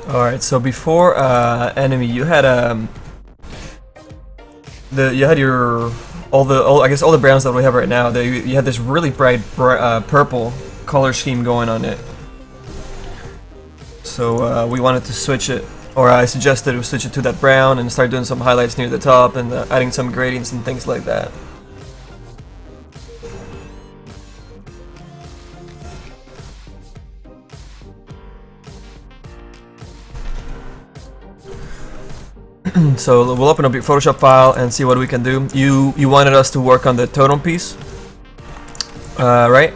Alright, so before enemy, you had your I guess all the browns that we have right now. You had this really bright purple color scheme going on it. So we wanted to switch it, or I suggested we switch it to that brown and start doing some highlights near the top and adding some gradients and things like that. So we'll open up your Photoshop file and see what we can do. You wanted us to work on the totem piece, right?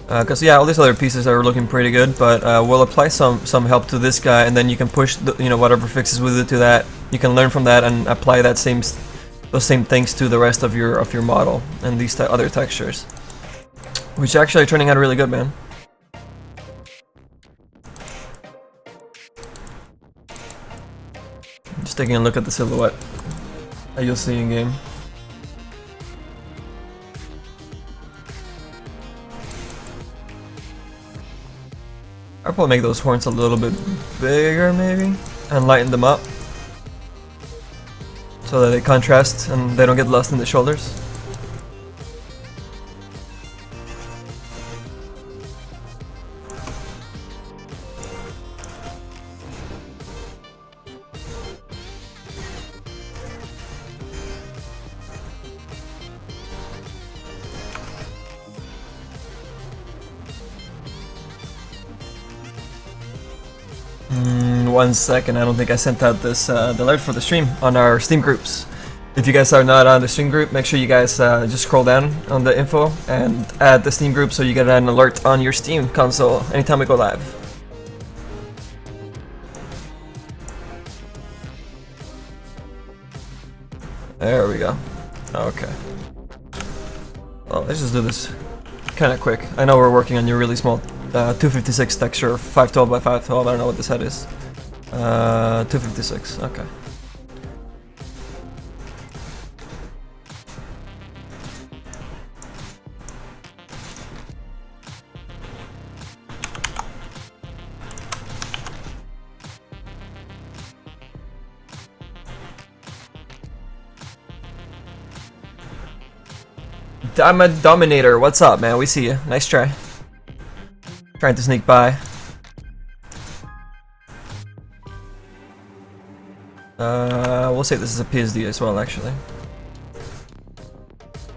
Because yeah, all these other pieces are looking pretty good, but we'll apply some help to this guy, and then you can push whatever fixes we do to that. You can learn from that and apply those same things to the rest of your model and these other textures, which actually are turning out really good, man. Just taking a look at the silhouette that you'll see in game. I'll probably make those horns a little bit bigger, maybe, and lighten them up so that they contrast and they don't get lost in the shoulders. One second, I don't think I sent out this the alert for the stream on our Steam groups. If you guys are not on the Steam group, make sure you guys just scroll down on the info and add the Steam group so you get an alert on your Steam console anytime we go live. There we go. Okay. Well, let's just do this kind of quick. I know we're working on your really small 256 texture, 512 by 512. I don't know what this head is. 256. Okay. I'm a Dominator. What's up, man? We see you. Nice try. Trying to sneak by. We'll say this is a PSD as well, actually.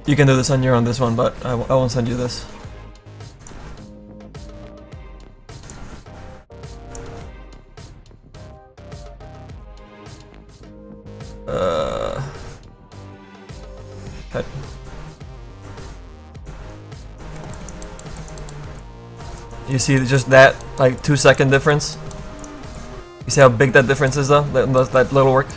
You can do this on your own, this one, but I won't send you this. You see just that, like, 2-second difference? You see how big that difference is, though? That little work?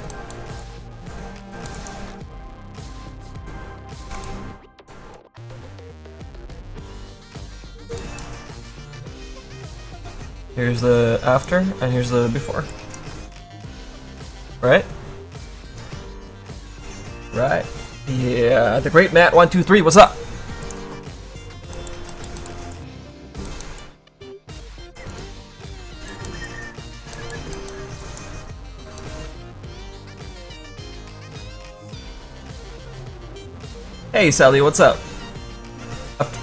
Here's the after, and here's the before. Right? Right. Yeah, the great Matt123, what's up? Hey Sally, what's up?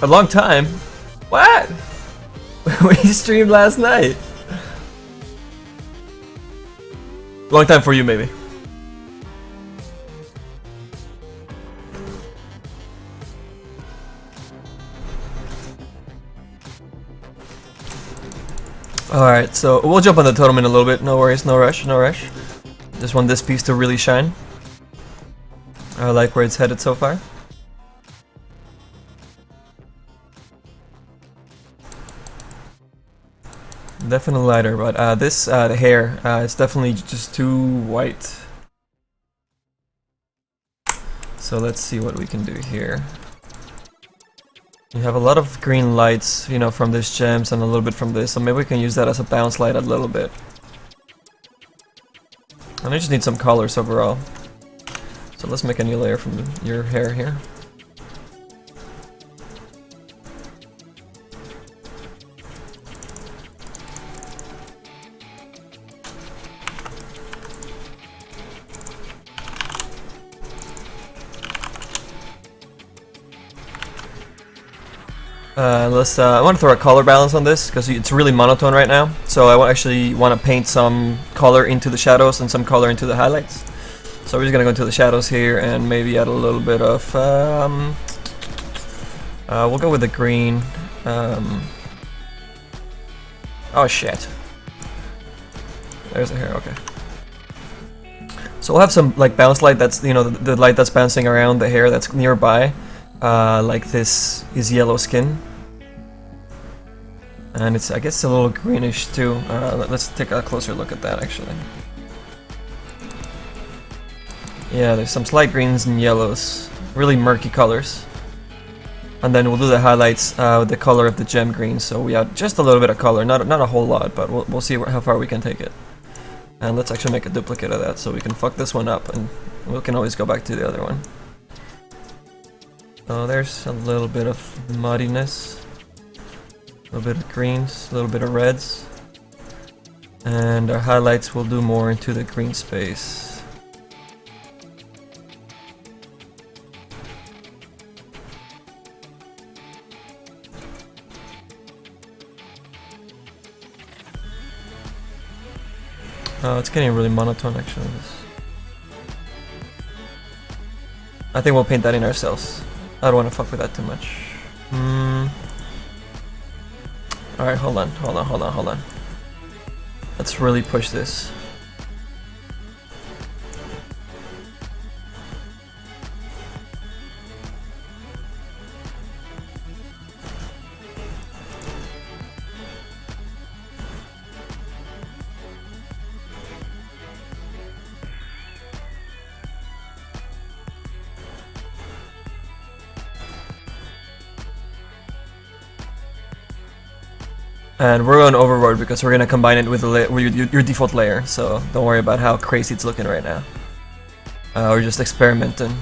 A long time? What? We streamed last night. Long time for you, maybe. Alright, so we'll jump on the totem in a little bit. No worries, no rush, no rush. Just want this piece to really shine. I like where it's headed so far. Definitely lighter, but this the hair is definitely just too white. So let's see what we can do here. You have a lot of green lights, you know, from these gems and a little bit from this, so maybe we can use that as a bounce light a little bit. And I just need some colors overall. So let's make a new layer from your hair here. I want to throw a color balance on this because it's really monotone right now. So I actually want to paint some color into the shadows and some color into the highlights. So we're just gonna go into the shadows here and maybe add a little bit of. We'll go with the green. Oh shit! There's a hair. Okay. So we'll have some like bounce light. That's the light that's bouncing around the hair that's nearby. Like this is yellow skin, and it's I guess a little greenish too. Let's take a closer look at that actually. Yeah, there's some slight greens and yellows, really murky colors. And then we'll do the highlights with the color of the gem green. So we add just a little bit of color, not a whole lot, but we'll see how far we can take it. And let's actually make a duplicate of that so we can fuck this one up, and we can always go back to the other one. So there's a little bit of muddiness, a little bit of greens, a little bit of reds, and our highlights will do more into the green space. Oh, it's getting really monotone actually. I think we'll paint that in ourselves. I don't want to fuck with that too much. Alright, hold on. Let's really push this. And we're going overboard because we're going to combine it with your default layer, so don't worry about how crazy it's looking right now. We're just experimenting.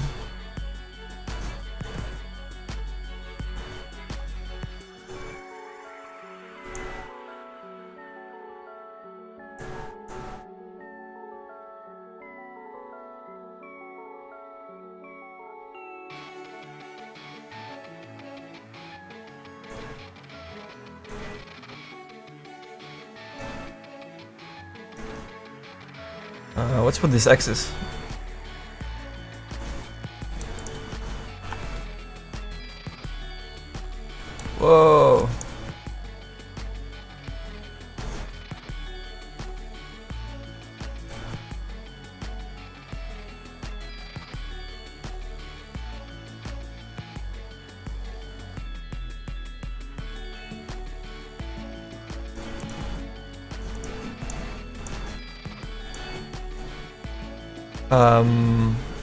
What's with these X's? Whoa.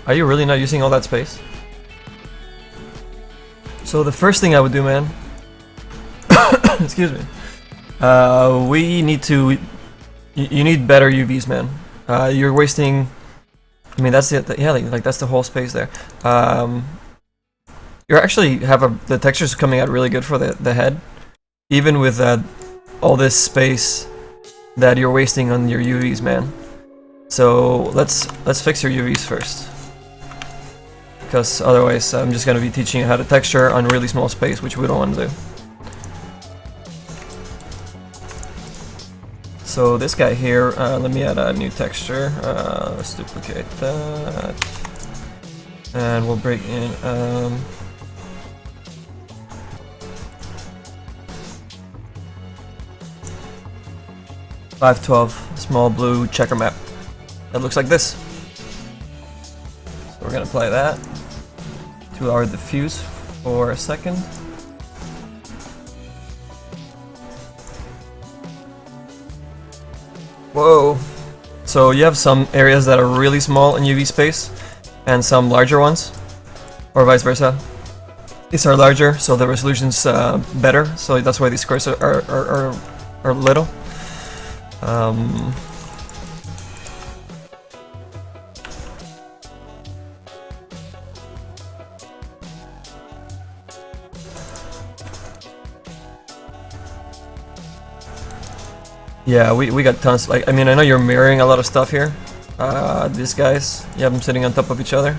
Are you really not using all that space? So the first thing I would do, man, excuse me, we need to, you need better UVs, man. You're wasting, I mean, that's it, yeah, like that's the whole space there. You actually have the textures coming out really good for the head, even with all this space that you're wasting on your UVs, man. So let's fix your UVs first, because otherwise I'm just gonna be teaching you how to texture on really small space, which we don't want to do. So this guy here, let me add a new texture. Let's duplicate that, and we'll break in. 512 small blue checker map. That looks like this. So we're gonna apply that to our diffuse for a second. Whoa. So you have some areas that are really small in UV space and some larger ones, or vice versa. These are larger, so the resolution's better, so that's why these squares are little. Yeah, we got tons. Like, I mean, I know you're mirroring a lot of stuff here. These guys, you have them sitting on top of each other.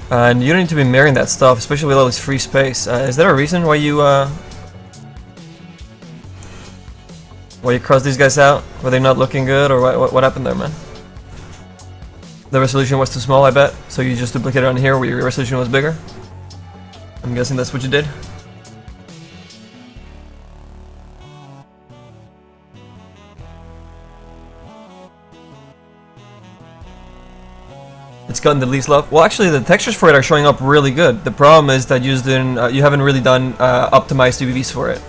And you don't need to be mirroring that stuff, especially with all this free space. Is there a reason why you cross these guys out? Were they not looking good, or what happened there, man? The resolution was too small, I bet, so you just duplicated on here where your resolution was bigger? I'm guessing that's what you did. It's gotten the least love. Well, actually, the textures for it are showing up really good. The problem is that you haven't really done optimized UVs for it.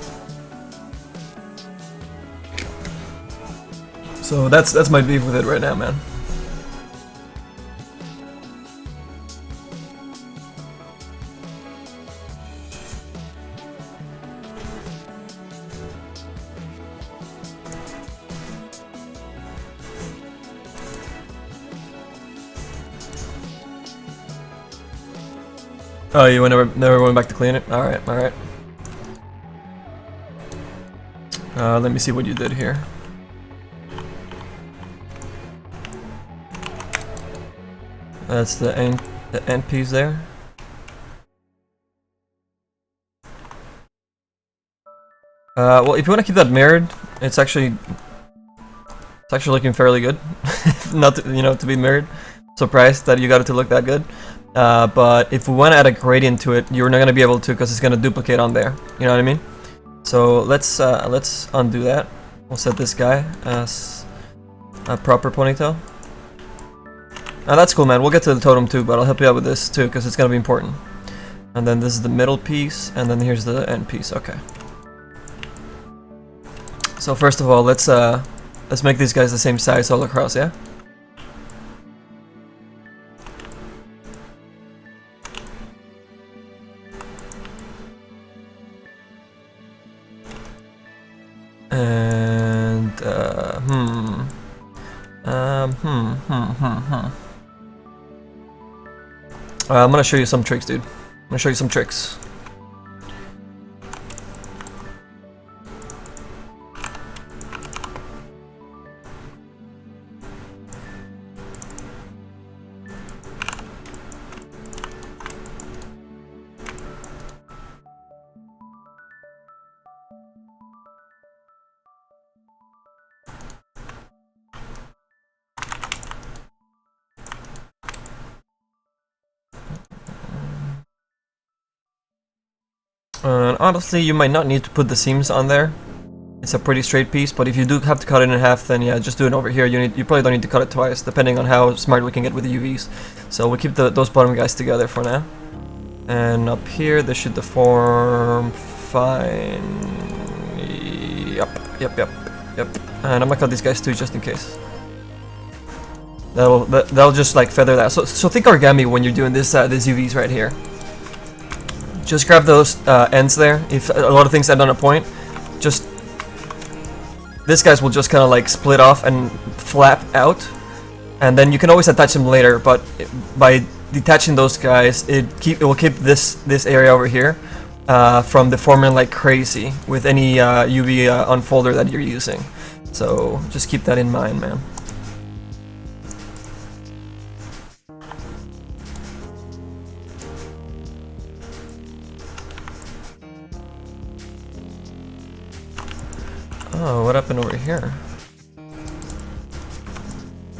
So that's my beef with it right now, man. Oh, you never went back to clean it? Alright, alright. Let me see what you did here. That's the end piece there. Well, if you want to keep that mirrored, it's actually looking fairly good. Not to, to be mirrored. Surprised that you got it to look that good. But if we want to add a gradient to it, you're not going to be able to because it's going to duplicate on there. You know what I mean? So let's undo that. We'll set this guy as a proper ponytail. Now that's cool, man. We'll get to the totem too, but I'll help you out with this too because it's going to be important. And then this is the middle piece, and then here's the end piece. Okay. So first of all, let's make these guys the same size all across, yeah? And I'm gonna show you some tricks, dude. I'm gonna show you some tricks. Honestly, you might not need to put the seams on there. It's a pretty straight piece, but if you do have to cut it in half, then yeah, just do it over here. You probably don't need to cut it twice, depending on how smart we can get with the UVs. So we'll keep those bottom guys together for now. And up here, this should deform fine. Yep. And I'm gonna cut these guys too, just in case. That'll just like feather that. So think origami when you're doing this these UVs right here. Just grab those ends there. If a lot of things end on a point, just these guys will just kind of like split off and flap out, and then you can always attach them later. But by detaching those guys, it will keep this area over here from deforming like crazy with any UV unfolder that you're using. So just keep that in mind, man. Oh, what happened over here?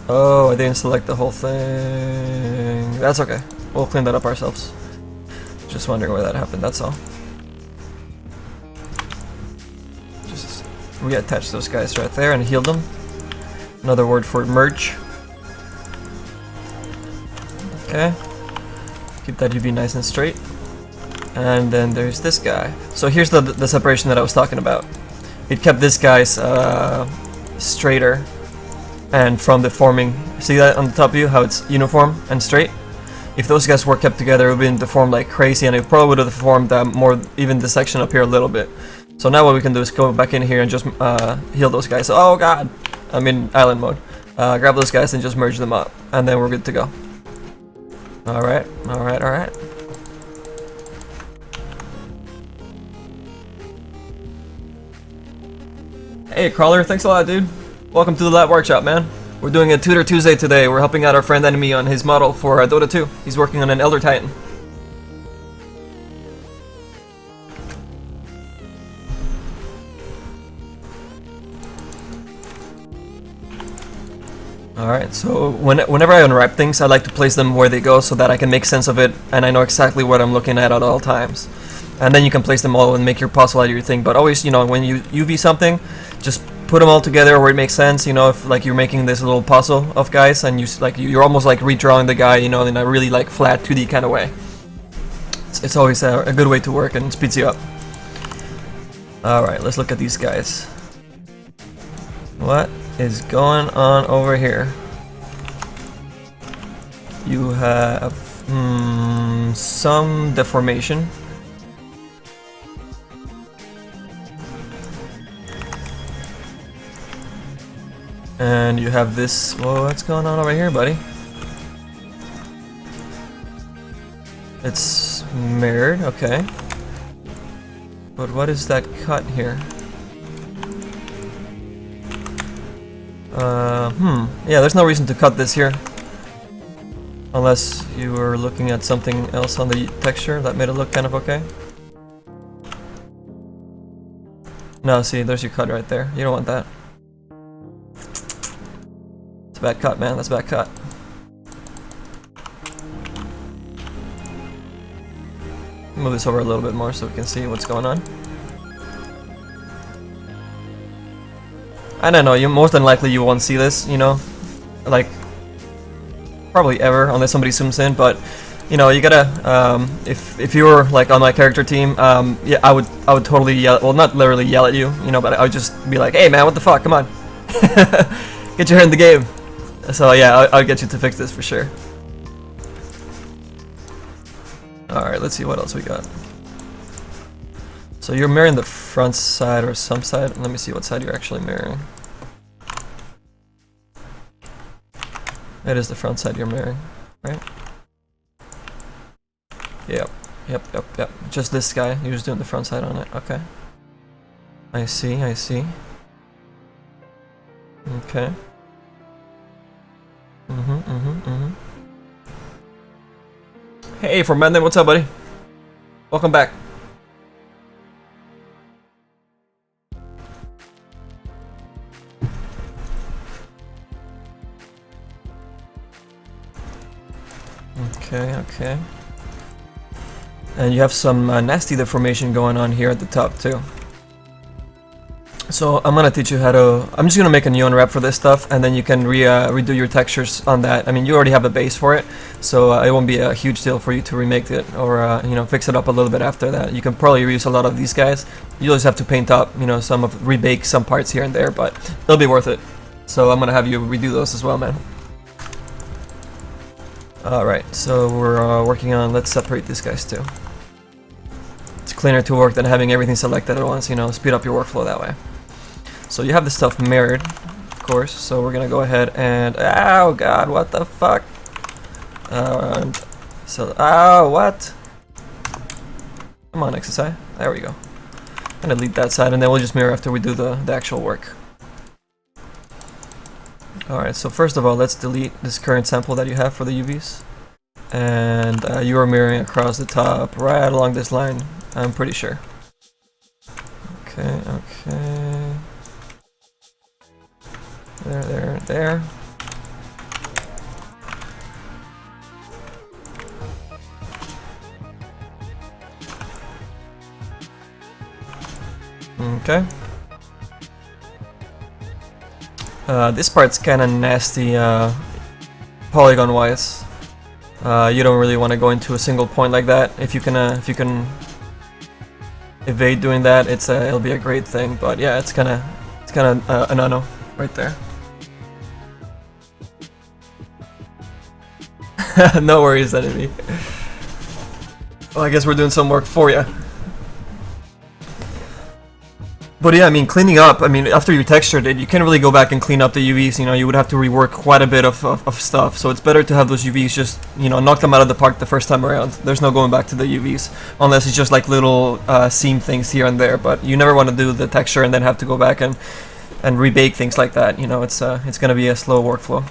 Oh, I didn't select the whole thing. That's okay. We'll clean that up ourselves. Just wondering where that happened, that's all. Just reattach those guys right there and heal them. Another word for merge. Okay. Keep that UV nice and straight. And then there's this guy. So here's the separation that I was talking about. It kept this guy's straighter and from deforming. See that on the top of you, how it's uniform and straight? If those guys were kept together, it would have been deformed like crazy, and it probably would have deformed more, even the section up here a little bit. So now what we can do is go back in here and just heal those guys. Oh god! I'm in island mode. Grab those guys and just merge them up, and then we're good to go. Alright. Hey, Crawler, thanks a lot, dude. Welcome to the lab workshop, man. We're doing a Tutor Tuesday today. We're helping out our friend Enemy on his model for Dota 2. He's working on an Elder Titan. Alright, so whenever I unwrap things, I like to place them where they go so that I can make sense of it and I know exactly what I'm looking at all times. And then you can place them all and make your puzzle out of your thing. But always, you know, when you UV something, just put them all together where it makes sense. You know, if like you're making this little puzzle of guys and you're almost like redrawing the guy, you know, in a really like flat 2D kind of way. It's always a good way to work and speeds you up. Alright, let's look at these guys. What is going on over here? You have some deformation. And you have this. Whoa, what's going on over here, buddy? It's mirrored, okay. But what is that cut here? Yeah, there's no reason to cut this here. Unless you were looking at something else on the texture that made it look kind of okay. No, see, there's your cut right there. You don't want that. It's a bad cut, man. That's a bad cut. Move this over a little bit more so we can see what's going on. I don't know, you most than likely you won't see this, you know, like probably ever unless somebody zooms in. But you know, you gotta if you were like on my character team, yeah, I would totally yell, well, not literally yell at you, you know, but I would just be like, hey man, what the fuck, come on, get your head in the game. So yeah, I'll get you to fix this for sure. Alright, let's see what else we got. So you're mirroring the front side or some side. Let me see what side you're actually mirroring. It is the front side you're mirroring, right? Yep. Just this guy. You're just doing the front side on it. Okay. I see. Okay. Hey, from Menden, what's up, buddy? Welcome back. Okay. And you have some nasty deformation going on here at the top too. So I'm gonna teach you how to. I'm just gonna make a new unwrap for this stuff, and then you can redo your textures on that. I mean, you already have a base for it, so it won't be a huge deal for you to remake it or you know, fix it up a little bit after that. You can probably reuse a lot of these guys. You just have to paint up, you know, rebake some parts here and there, but it'll be worth it. So I'm gonna have you redo those as well, man. Alright, so we're working on, let's separate these guys too. It's cleaner to work than having everything selected at once, you know, speed up your workflow that way. So you have this stuff mirrored, of course, so we're gonna go ahead and, oh god, what the fuck? Oh, what? Come on, XSI, there we go. I'm gonna delete that side and then we'll just mirror after we do the actual work. Alright, so first of all, let's delete this current sample that you have for the UVs. And you are mirroring across the top, right along this line, I'm pretty sure. Okay. There. Okay. This part's kind of nasty, polygon-wise. You don't really want to go into a single point like that. If you can evade doing that, it'll be a great thing. But yeah, it's kind of a no-no right there. No worries, Enemy. Well, I guess we're doing some work for you. But yeah, I mean, cleaning up, I mean, after you textured it, you can't really go back and clean up the UVs, you know, you would have to rework quite a bit of stuff. So it's better to have those UVs just, you know, knock them out of the park the first time around. There's no going back to the UVs, unless it's just like little seam things here and there. But you never want to do the texture and then have to go back and and rebake things like that. You know, it's gonna be a slow workflow.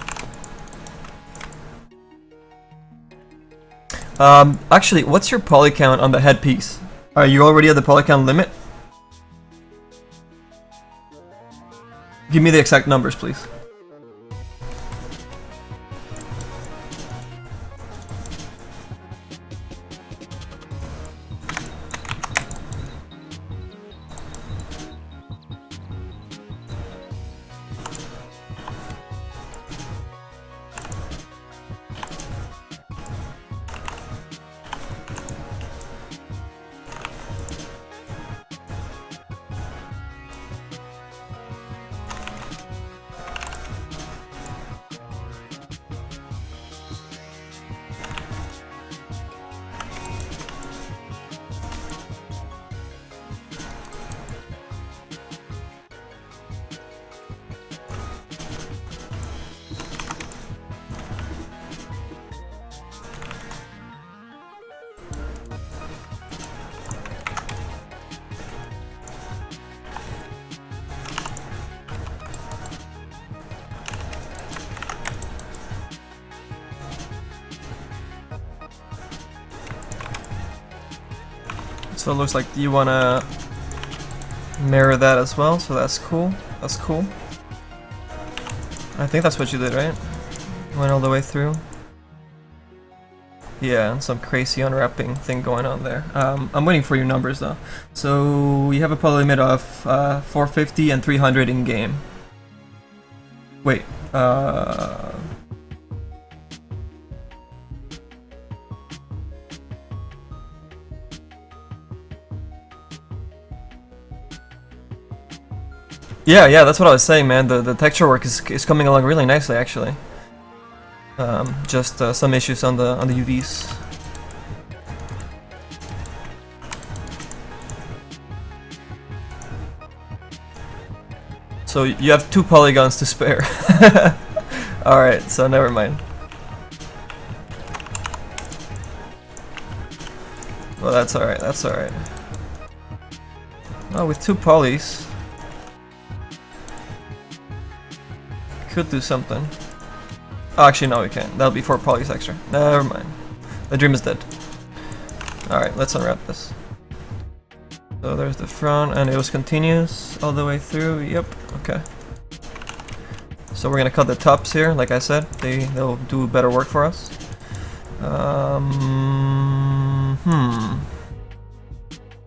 Actually, what's your poly count on the headpiece? Are you already at the poly count limit? Give me the exact numbers, please. So it looks like you wanna mirror that as well, so that's cool. That's cool. I think that's what you did, right? Went all the way through. Yeah, and some crazy unwrapping thing going on there. I'm waiting for your numbers though. So you have a poly limit of 450 and 300 in game. Wait, yeah, that's what I was saying, man. The texture work is coming along really nicely, actually. Just some issues on the UVs. So you have 2 polygons to spare. All right, so never mind. Well, that's all right. That's all right. Well, with 2 polys. Could do something. Oh, actually, no, we can't. That'll be 4 polys extra. Never mind. The dream is dead. Alright, let's unwrap this. So there's the front, and it was continuous all the way through. Yep, okay. So we're gonna cut the tops here, like I said. They'll do better work for us.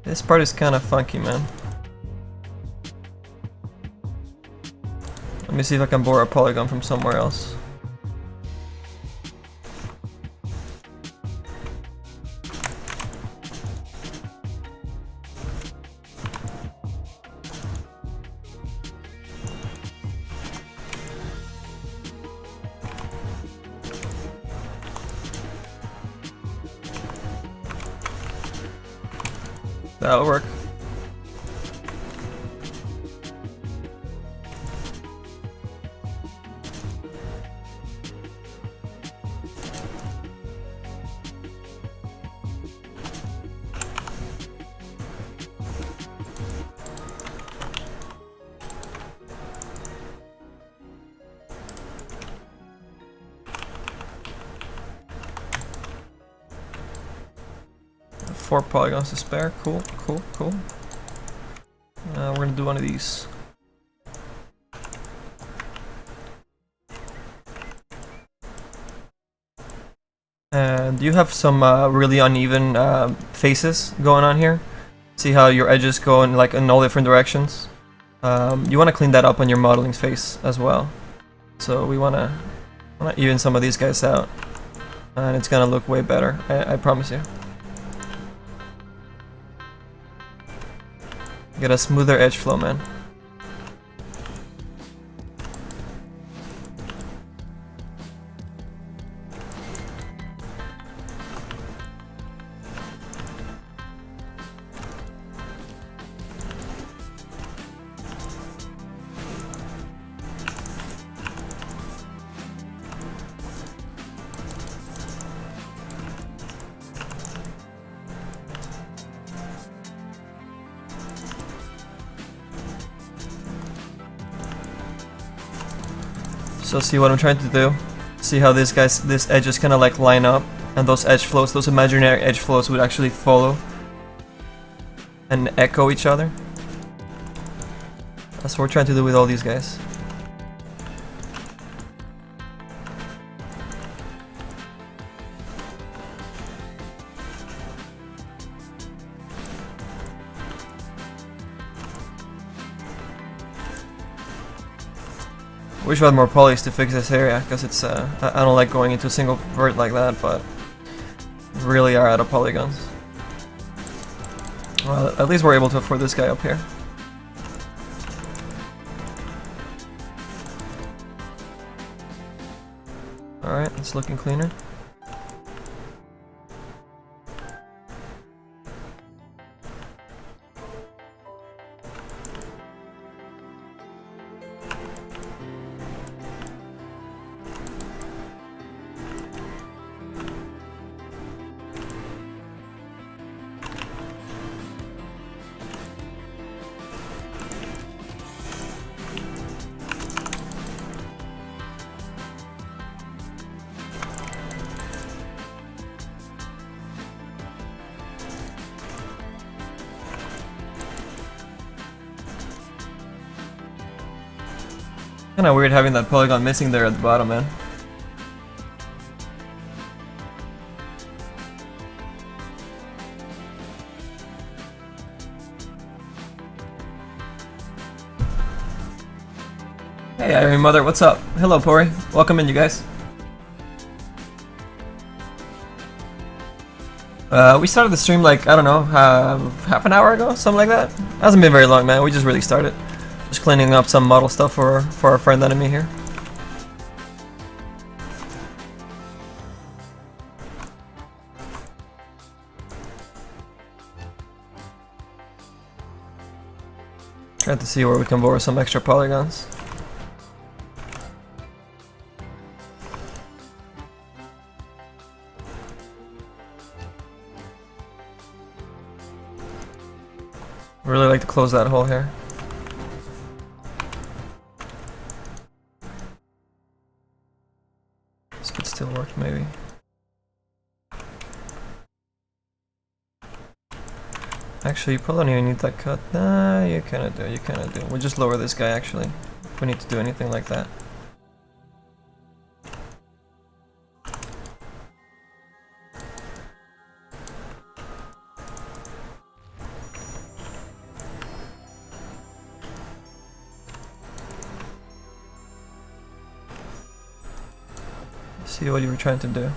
This part is kind of funky, man. Let me see if I can borrow a polygon from somewhere else. That'll work. Four polygons to spare. Cool, cool, cool. We're gonna do one of these. And you have some really uneven faces going on here. See how your edges go in like in all different directions. You want to clean that up on your modeling face as well. So we want to even some of these guys out, and it's gonna look way better. I promise you. Get a smoother edge flow, man. So see what I'm trying to do? See how this edges kind of like line up, and those edge flows, those imaginary edge flows would actually follow and echo each other. That's what we're trying to do with all these guys. Wish we had more polys to fix this area, because it's I don't like going into a single vert like that, but really are out of polygons. Well, at least we're able to afford this guy up here. Alright, it's looking cleaner. Kinda weird having that polygon missing there at the bottom, man. Hey Iron Mother, what's up? Hello Pori, welcome in you guys. We started the stream like, I don't know, half an hour ago, something like that. Hasn't been very long, man, we just really started. Just cleaning up some model stuff for our friend enemy here. Trying to see where we can borrow some extra polygons. Really like to close that hole here. This could still work, maybe. Actually, you probably don't even need that cut. Nah, you kinda do, you kinda do. We'll just lower this guy actually, if we need to do anything like that. See what you were trying to do.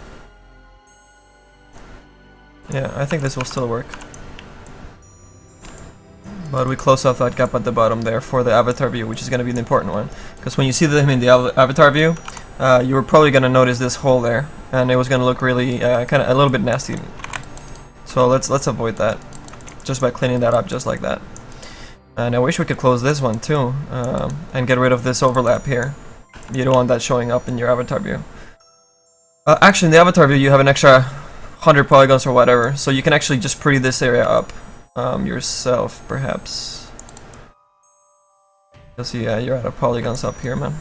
Yeah, I think this will still work. But we close off that gap at the bottom there for the avatar view, which is going to be the important one. Because when you see them in the avatar view, you were probably going to notice this hole there, and it was going to look really kind of a little bit nasty. So let's avoid that, just by cleaning that up just like that. And I wish we could close this one too, and get rid of this overlap here. You don't want that showing up in your avatar view. Actually, in the avatar view, you have an extra 100 polygons or whatever, so you can actually just pretty this area up yourself, perhaps. You'll see, yeah, you're out of polygons up here, man.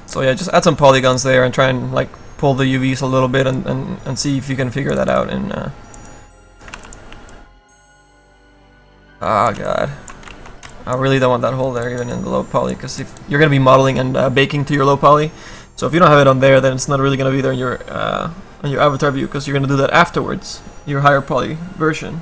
So yeah, just add some polygons there and try and like pull the UVs a little bit and see if you can figure that out. And oh god, I really don't want that hole there, even in the low poly, because if you're gonna be modeling and baking to your low poly. So if you don't have it on there, then it's not really going to be there in your on your avatar view, because you're going to do that afterwards, your higher poly version.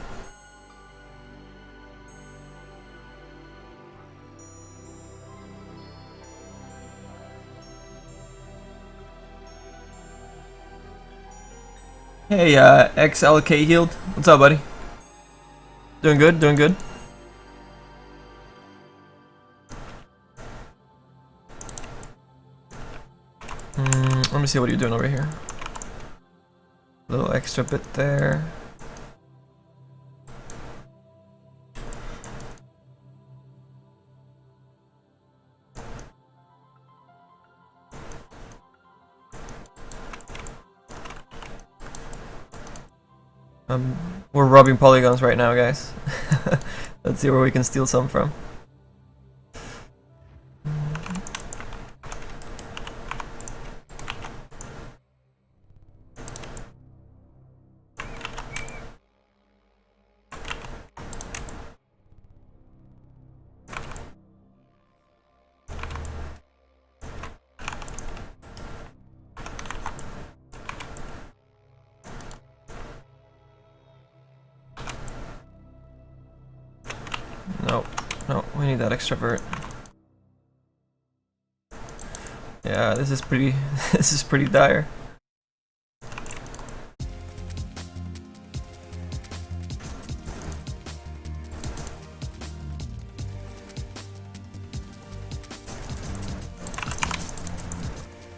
Hey, XLK Healed, what's up, buddy? Doing good, doing good. Let me see what you're doing over here. A little extra bit there. We're robbing polygons right now, guys. Let's see where we can steal some from. No, no, we need that extra vert. Yeah, this is pretty this is pretty dire.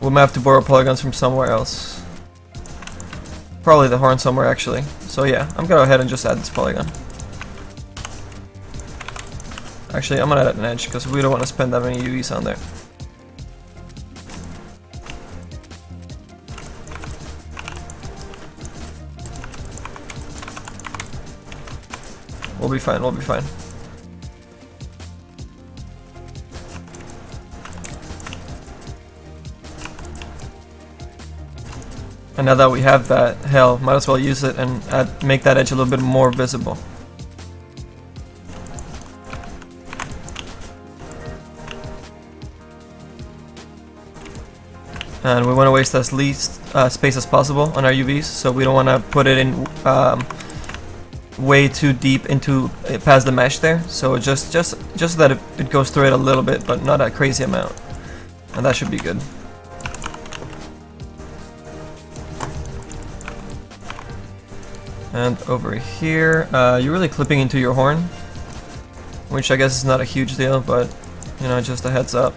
We might have to borrow polygons from somewhere else. Probably the horn somewhere, actually. So yeah, I'm gonna go ahead and just add this polygon. Actually, I'm gonna add an edge, because we don't want to spend that many UVs on there. We'll be fine, we'll be fine. And now that we have that, hell, might as well use it and make that edge a little bit more visible. And we want to waste as least space as possible on our UVs, so we don't want to put it in way too deep into past the mesh there. So just that it goes through it a little bit, but not a crazy amount, and that should be good. And over here, you're really clipping into your horn, which I guess is not a huge deal, but you know, just a heads up.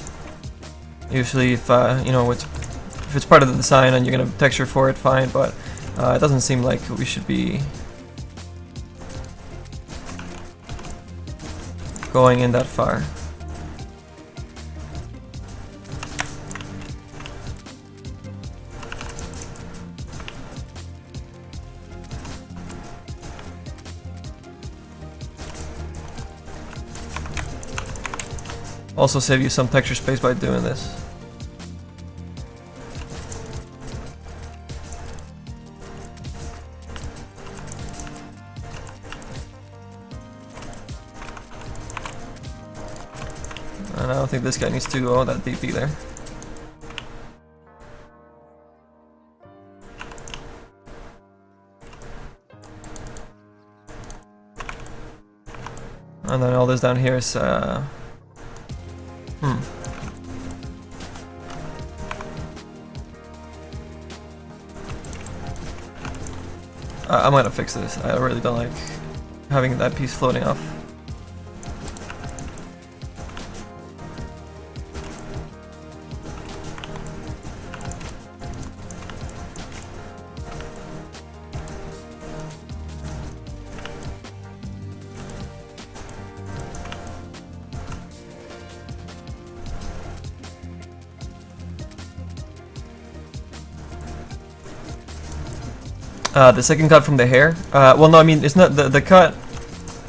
Usually, if you know, if it's part of the design and you're gonna texture for it, fine. But it doesn't seem like we should be going in that far. Also save you some texture space by doing this. And I don't think this guy needs to go that deep either. And then all this down here is I'm gonna fix this. I really don't like having that piece floating off. The second cut from the hair. Well, no, I mean it's not the cut.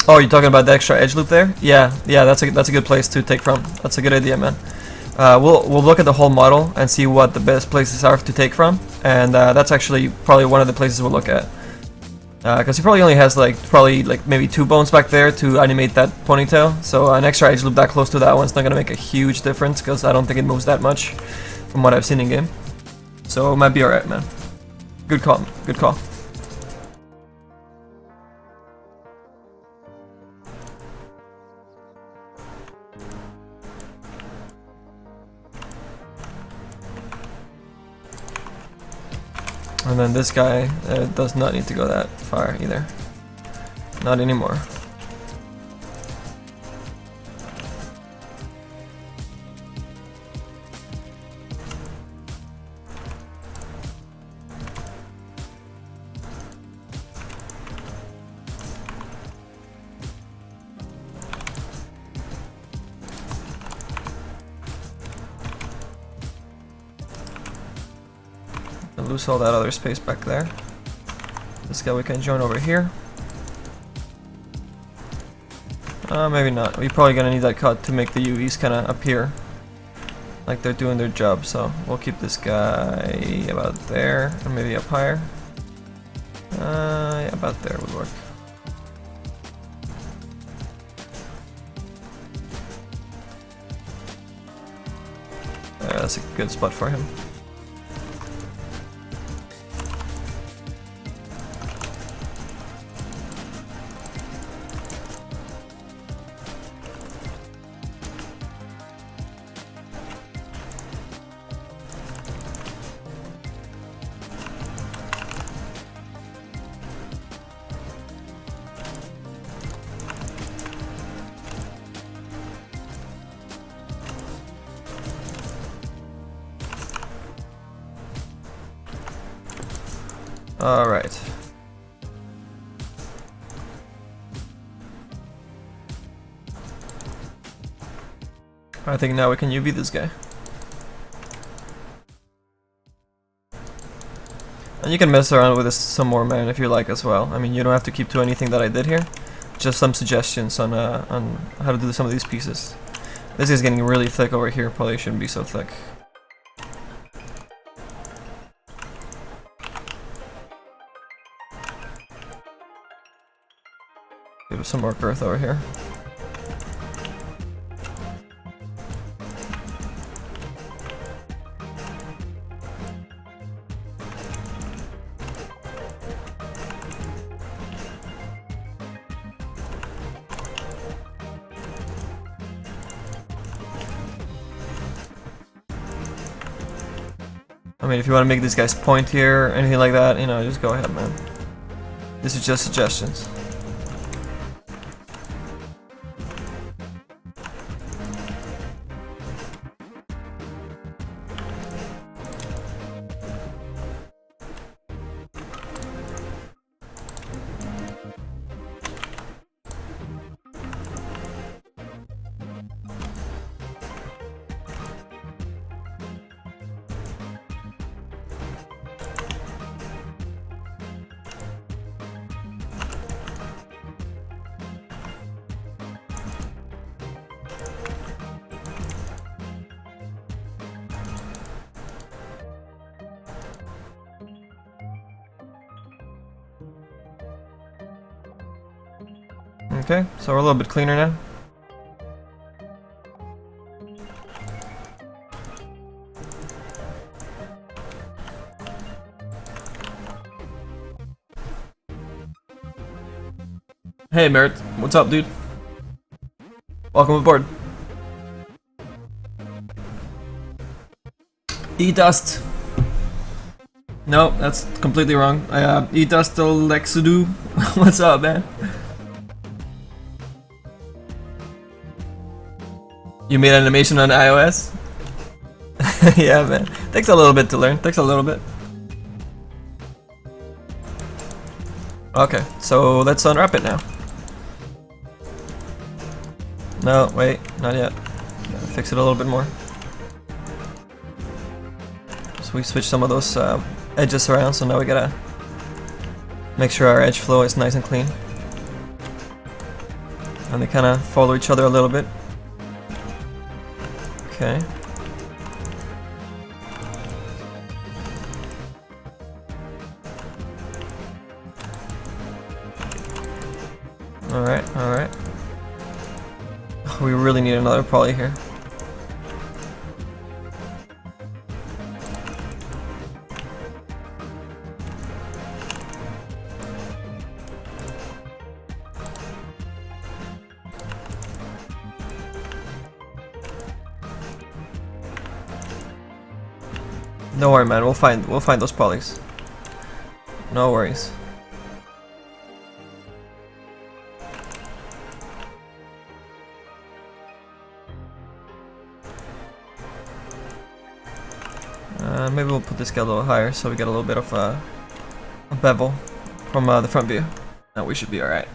Oh, you're talking about the extra edge loop there? Yeah, that's a good place to take from. That's a good idea, man. We'll look at the whole model and see what the best places are to take from, and that's actually probably one of the places we'll look at. Because he probably only has like maybe 2 bones back there to animate that ponytail. So an extra edge loop that close to that one's not gonna make a huge difference, because I don't think it moves that much from what I've seen in game. So it might be alright, man. Good call. Good call. And then this guy does not need to go that far either. Not anymore. Lose all that other space back there. This guy we can join over here. Maybe not. We're probably gonna need that cut to make the UVs kind of appear like they're doing their job. So we'll keep this guy about there, and maybe up higher. Yeah, about there would work. That's a good spot for him. Alright. I think now we can UV this guy. And you can mess around with this some more, man, if you like as well. I mean, you don't have to keep to anything that I did here. Just some suggestions on how to do some of these pieces. This is getting really thick over here. Probably shouldn't be so thick. Give it some more girth over here. I mean, if you want to make these guys pointier or anything like that, you know, just go ahead, man. This is just suggestions. Okay, so we're a little bit cleaner now. Hey Merritt, what's up, dude? Welcome aboard. E-Dust. No, that's completely wrong. E-Dust Alexudu. What's up, man? You made animation on iOS? Yeah, man. Takes a little bit to learn. Takes a little bit. Okay, so let's unwrap it now. No, wait, not yet. Gotta fix it a little bit more. So we switched some of those edges around, so now we gotta make sure our edge flow is nice and clean. And they kind of follow each other a little bit. Okay. Alright, alright. We really need another poly here. Don't worry, man. We'll find those polys. No worries. Maybe we'll put this guy a little higher so we get a little bit of a bevel from the front view. Now we should be alright.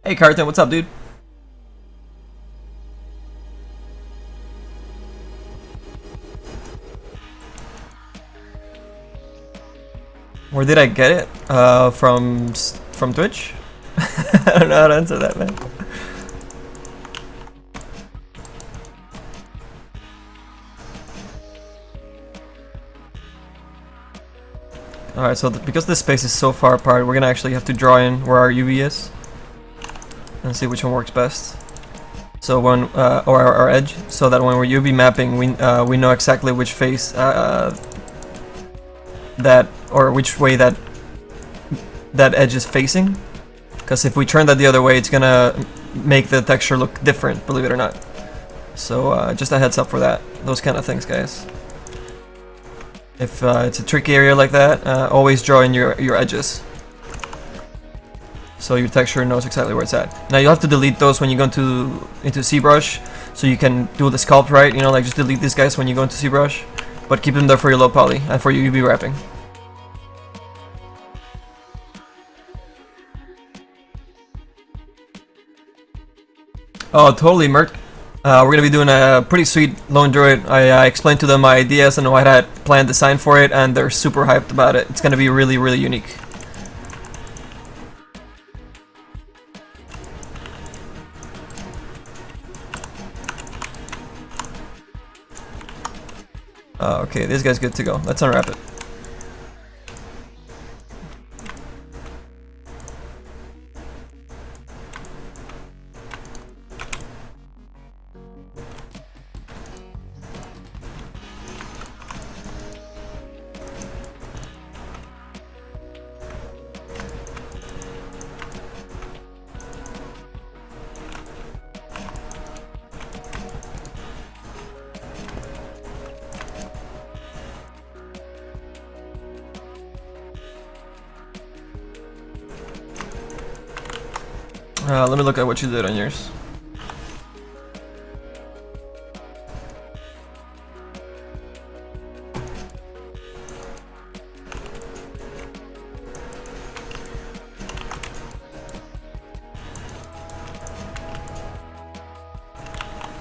Hey Carton, what's up, dude? Where did I get it? From Twitch? I don't know how to answer that, man. Alright, so because this space is so far apart, we're gonna actually have to draw in where our UV is and see which one works best. So when or our edge, so that when we're UV mapping, we know exactly which face that or which way that edge is facing. Because if we turn that the other way, it's gonna make the texture look different, believe it or not. So just a heads up for that. Those kind of things, guys. If it's a tricky area like that, always draw in your edges. so your texture knows exactly where it's at. Now you have to delete those when you go into ZBrush, so you can do the sculpt right. You know, like just delete these guys when you go into ZBrush, but keep them there for your low poly and for your UV wrapping. Oh, totally, Merc. We're gonna be doing a pretty sweet lone droid. I explained to them my ideas and what I had planned design for it, and they're super hyped about it. It's gonna be really, really unique. Okay, this guy's good to go. Let's unwrap it. Let me look at what you did on yours.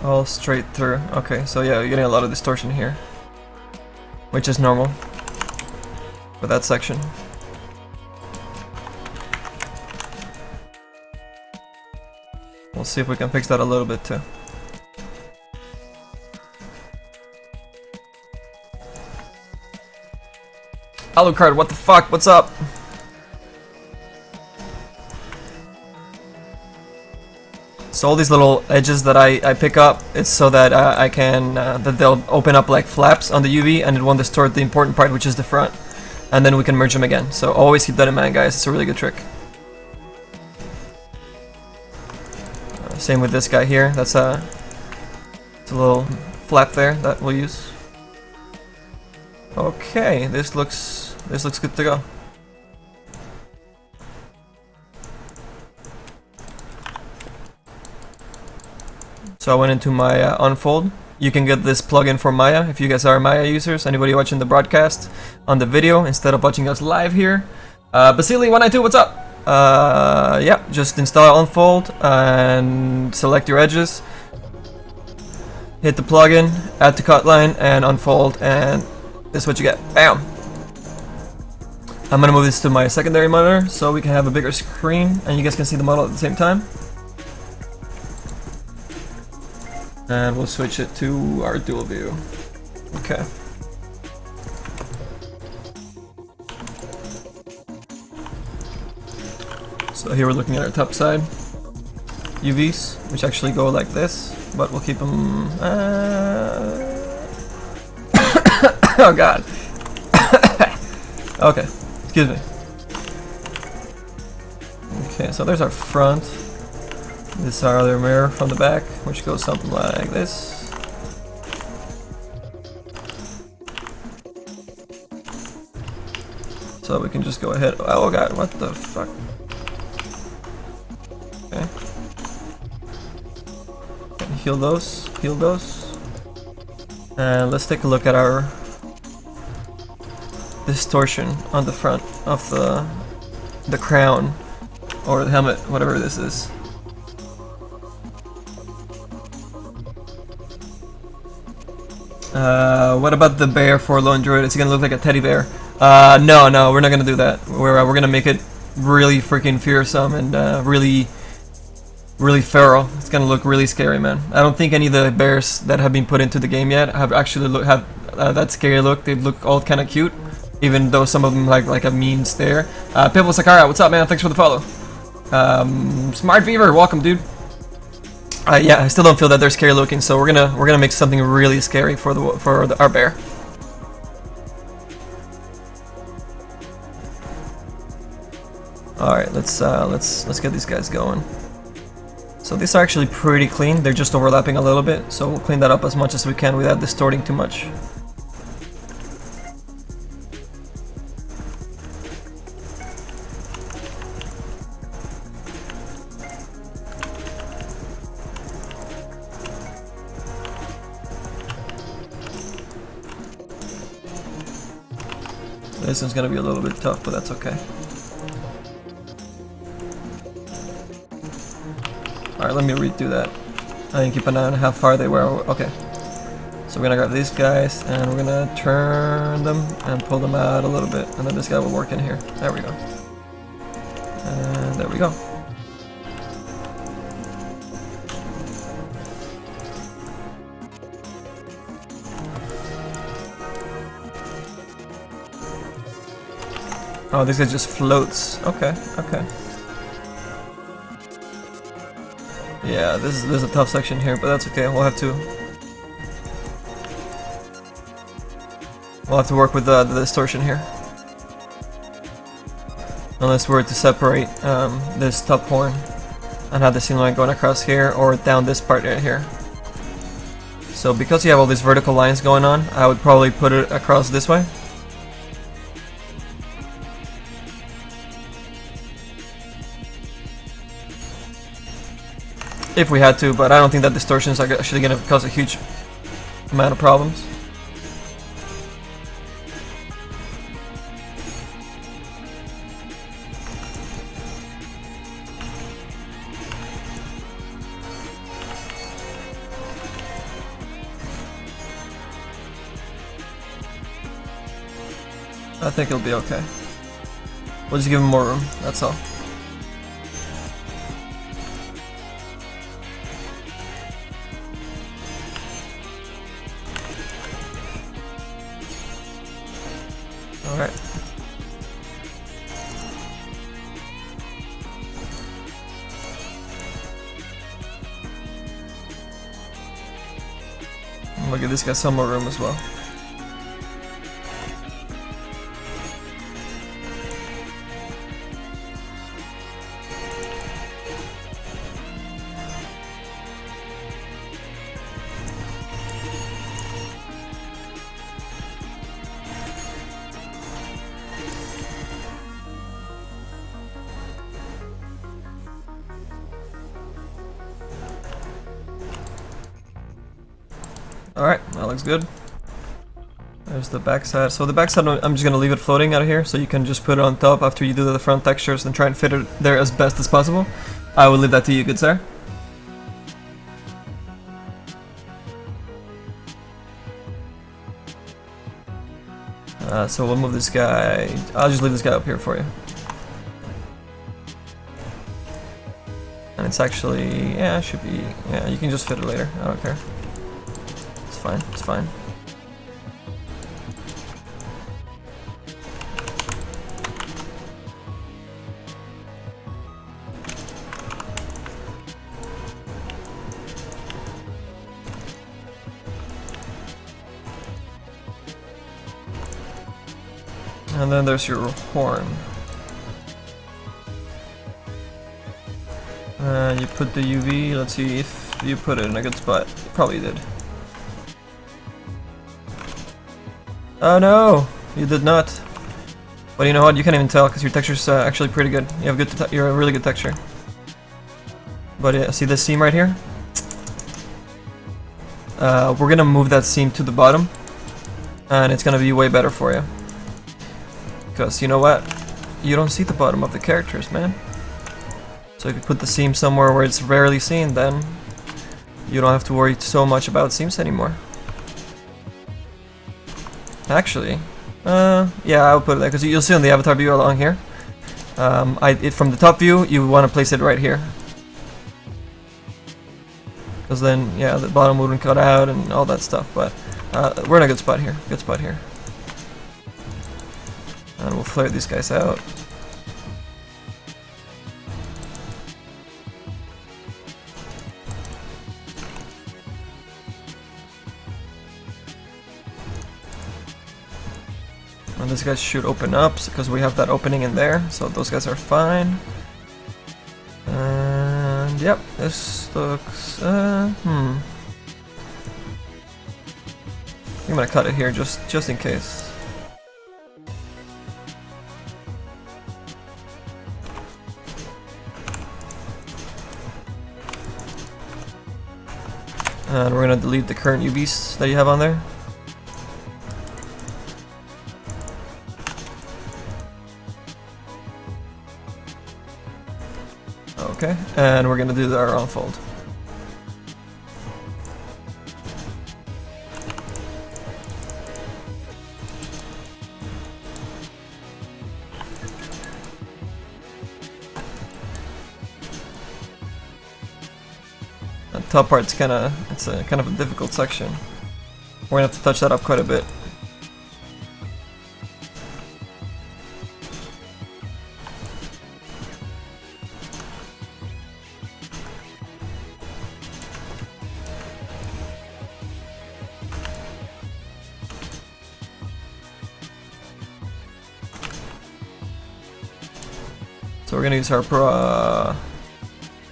All straight through. Okay, so yeah, you're getting a lot of distortion here, which is normal for that section. We'll see if we can fix that a little bit too. Alucard, what the fuck? What's up? So all these little edges that I pick up, it's so that I can that they'll open up like flaps on the UV, and it won't distort the important part, which is the front, and then we can merge them again. So always keep that in mind, guys. It's a really good trick. Same with this guy here. That's it's a little flap there that we'll use. Okay, this looks good to go. So I went into my unfold. You can get this plugin for Maya if you guys are Maya users. Anybody watching the broadcast on the video instead of watching us live here. Basili192, what's up? Yeah, just install unfold and select your edges. Hit the plugin, add to cut line, and unfold, and this is what you get. Bam! I'm gonna move this to my secondary monitor so we can have a bigger screen and you guys can see the model at the same time. And we'll switch it to our dual view. Okay. So here we're looking at our top side UVs, which actually go like this, but we'll keep them. Oh god. Okay, excuse me. Okay, so there's our front. This is our other mirror from the back, which goes something like this. So we can just go ahead. Oh god, what the fuck? Okay. And heal those, and let's take a look at our distortion on the front of the crown or the helmet, whatever this is. What about the bear for Lone Droid? It's gonna look like a teddy bear. No, we're not gonna do that. We're gonna make it really freaking fearsome and really feral. It's gonna look really scary, man. I don't think any of the bears that have been put into the game yet have actually have that scary look. They look all kind of cute, even though some of them like a mean stare. Pibble Sakara, what's up, man? Thanks for the follow. Smart Fever, welcome, dude. Yeah, I still don't feel that they're scary looking, so we're gonna make something really scary for our bear. All right, let's get these guys going. So these are actually pretty clean. They're just overlapping a little bit, so we'll clean that up as much as we can without distorting too much. This one's gonna be a little bit tough, but that's okay. Alright, let me redo that. I can keep an eye on how far they were. Okay. So we're gonna grab these guys and we're gonna turn them and pull them out a little bit. And then this guy will work in here. There we go. And there we go. Oh, this guy just floats. Okay, okay. Yeah, this is a tough section here, but that's okay. We'll have to work with the distortion here. Unless we're to separate this top horn and have the seam line going across here or down this part right here. So because you have all these vertical lines going on, I would probably put it across this way. If we had to, but I don't think that distortions are actually going to cause a huge amount of problems. I think it'll be okay. We'll just give him more room, that's all. Alright. We'll give this guy some more room as well. Alright, that looks good. There's the backside. So the backside, I'm just going to leave it floating out of here, so you can just put it on top after you do the front textures and try and fit it there as best as possible. I will leave that to you, good sir. So we'll move this guy. I'll just leave this guy up here for you. And it's actually, yeah, it should be, yeah, you can just fit it later. I don't care. It's fine, it's fine. And then there's your horn. You put the UV, let's see if you put it in a good spot. You probably did. Oh no! You did not. But you know what, you can't even tell because your texture's actually pretty good. You have good, you're a really good texture. But see this seam right here? We're gonna move that seam to the bottom. And it's gonna be way better for you. Because you know what? You don't see the bottom of the characters, man. So if you put the seam somewhere where it's rarely seen, then you don't have to worry so much about seams anymore. Actually, yeah, I'll put it there because you'll see on the avatar view along here. From the top view, you want to place it right here. Because then, yeah, the bottom wouldn't cut out and all that stuff. But we're in a good spot here. Good spot here. And we'll flare these guys out. And these guys should open up because we have that opening in there, so those guys are fine. And yep, this looks. I'm gonna cut it here just in case. And we're gonna delete the current UVs that you have on there. Okay, and we're gonna do our unfold. The top part's kind of a difficult section. We're gonna have to touch that up quite a bit. So we're gonna use our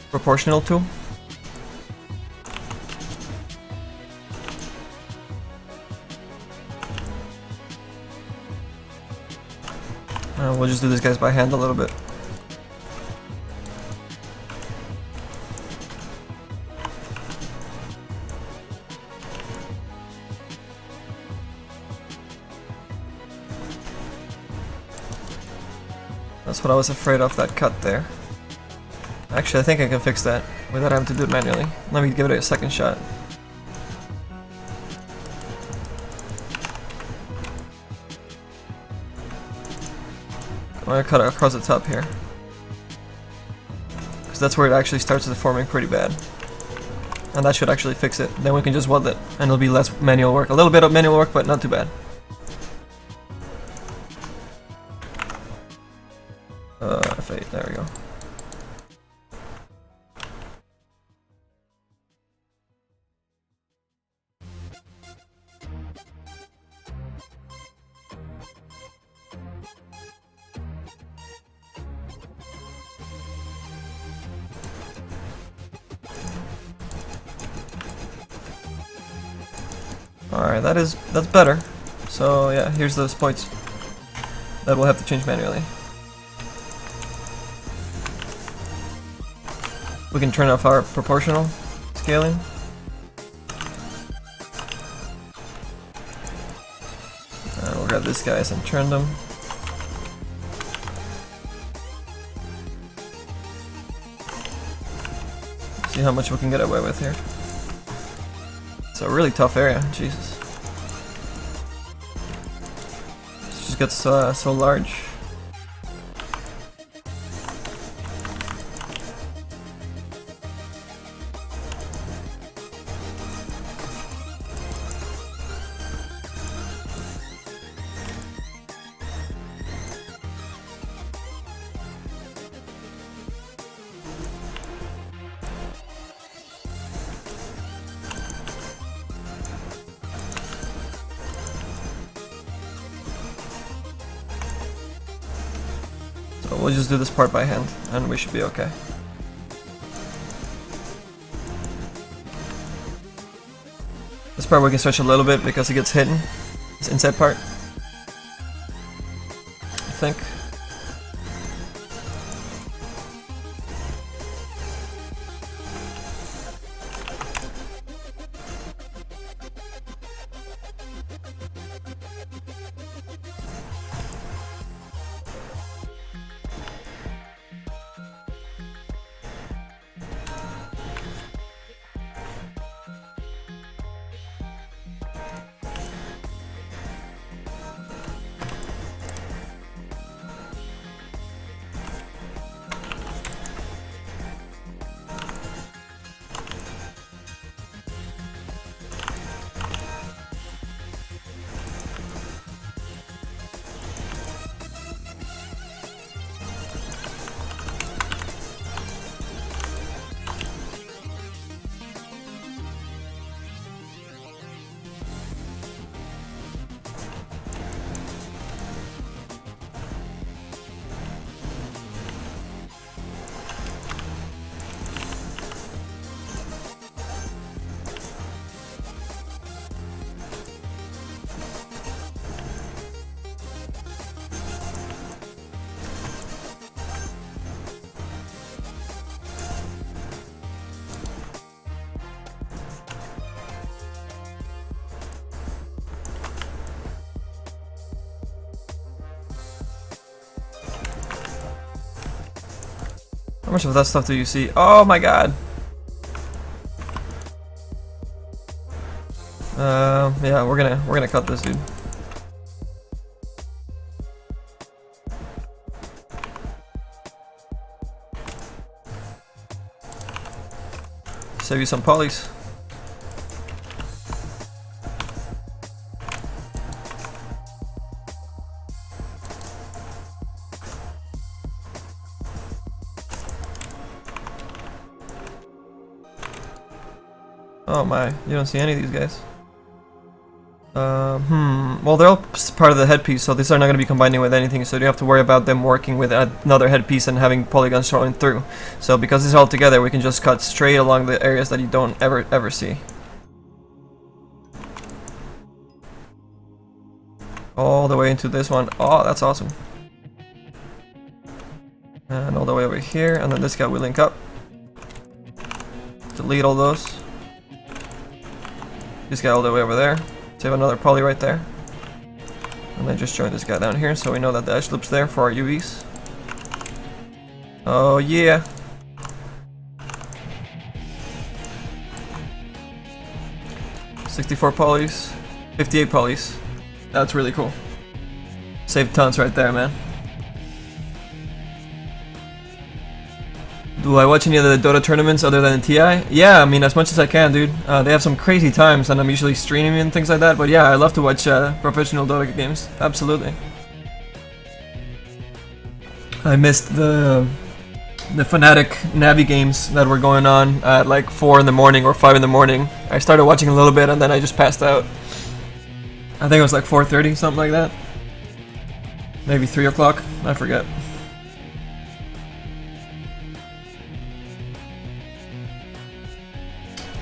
proportional tool. We'll just do these guys by hand a little bit. That's what I was afraid of, that cut there. Actually, I think I can fix that without having to do it manually. Let me give it a second shot. I'm gonna cut it across the top here, because that's where it actually starts deforming pretty bad. And that should actually fix it. Then we can just weld it, and it'll be less manual work. A little bit of manual work, but not too bad. F8, there we go. Alright, that's better. So yeah, here's those points that we'll have to change manually. We can turn off our proportional scaling. And we'll grab these guys and turn them. See how much we can get away with here. It's a really tough area, Jesus. This just gets so large. So we'll just do this part by hand, and we should be okay. This part we can stretch a little bit because it gets hidden, this inside part, I think. How much of that stuff do you see? Oh my god. Yeah, we're gonna cut this, dude. Save you some polys. Oh my, you don't see any of these guys. Well, they're all part of the headpiece, so these are not going to be combining with anything, so you don't have to worry about them working with another headpiece and having polygons showing through. So because it's all together, we can just cut straight along the areas that you don't ever see. All the way into this one. Oh, that's awesome. And all the way over here, and then this guy will link up. Delete all those. This guy all the way over there. Save another poly right there. And then just join this guy down here so we know that the edge loop's there for our UVs. Oh yeah. $64 polys. 58 polys. That's really cool. Saved tons right there, man. Do I watch any of the Dota tournaments other than the TI? Yeah, I mean, as much as I can, dude. They have some crazy times, and I'm usually streaming and things like that. But yeah, I love to watch professional Dota games. Absolutely. I missed the Fnatic Navi games that were going on at like 4 in the morning or 5 in the morning. I started watching a little bit, and then I just passed out. I think it was like 4:30, something like that. Maybe 3 o'clock. I forget.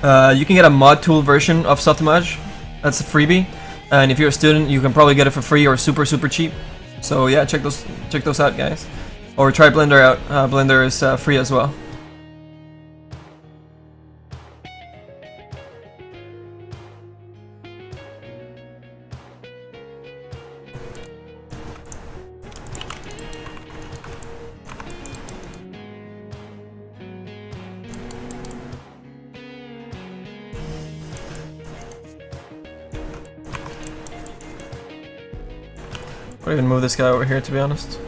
You can get a mod tool version of Softimage. That's a freebie, and if you're a student, you can probably get it for free or super cheap. So yeah, check those out, guys. Or try Blender out. Blender is free as well. I'll even move this guy over here, to be honest.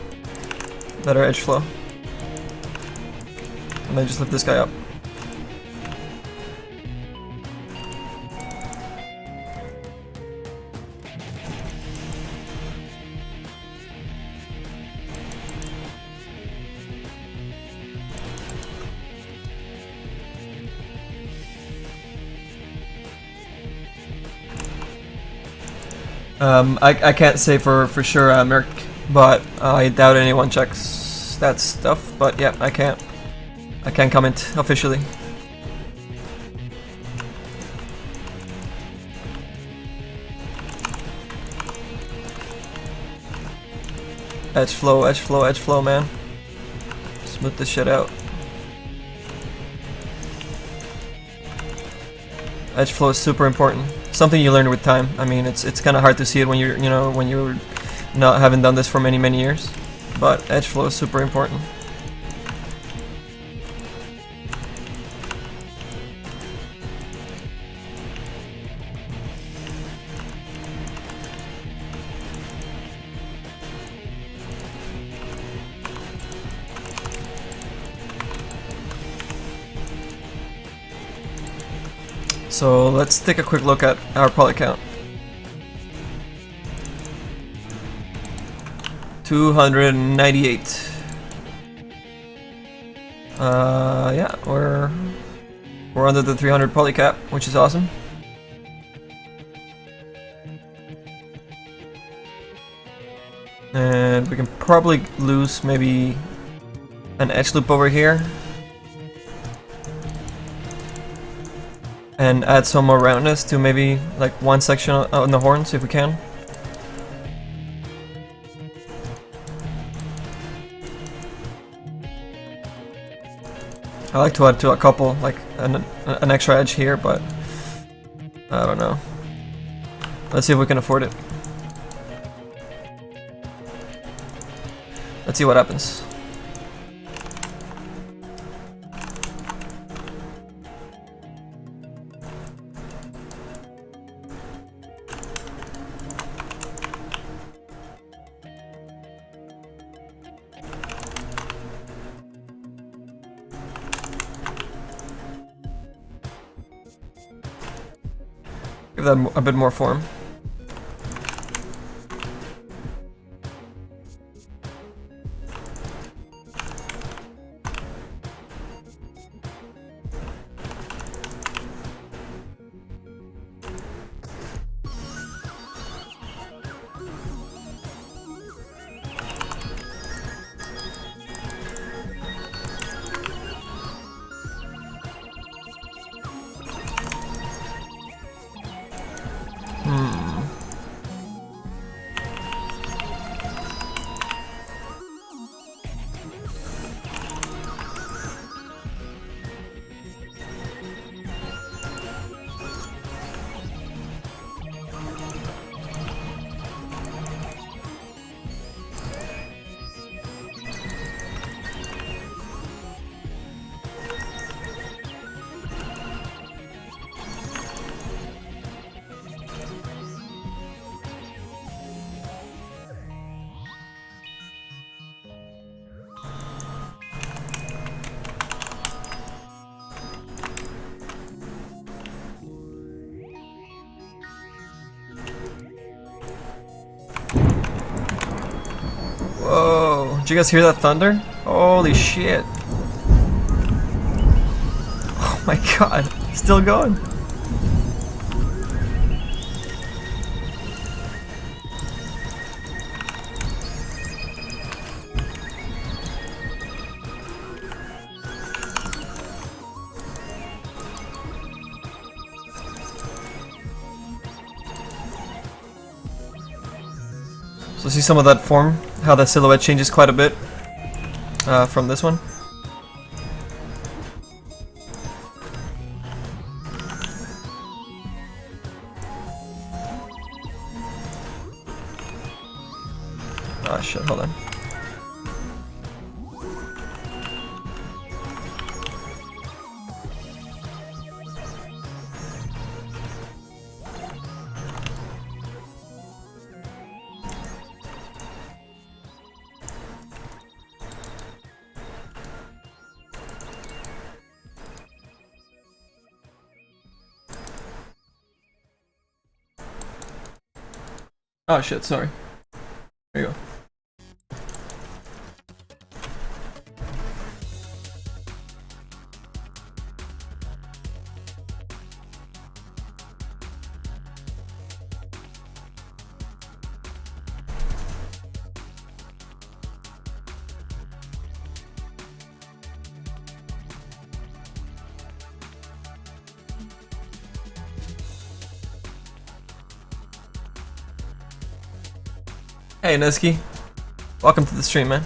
Better edge flow. And then just lift this guy up. I can't say for sure, Merc, but I doubt anyone checks that stuff. But yeah, I can't comment officially. Edge flow, man. Smooth this shit out. Edge flow is super important. Something you learn with time. I mean, it's kind of hard to see it when you're not haven't done this for many years. But edge flow is super important. So let's take a quick look at our poly count. 298. Yeah, we're under the 300 poly cap, which is awesome. And we can probably lose maybe an edge loop over here. And add some more roundness to maybe like one section on the horns if we can. I like to add to a couple, like an extra edge here, but I don't know. Let's see if we can afford it. Let's see what happens. Give that a bit more form. Whoa, did you guys hear that thunder? Holy shit. Oh my god, still going. So see some of that form, how the silhouette changes quite a bit from this one. Ah shit, hold on. Oh shit, sorry. There you go. Hey Niski, welcome to the stream, man.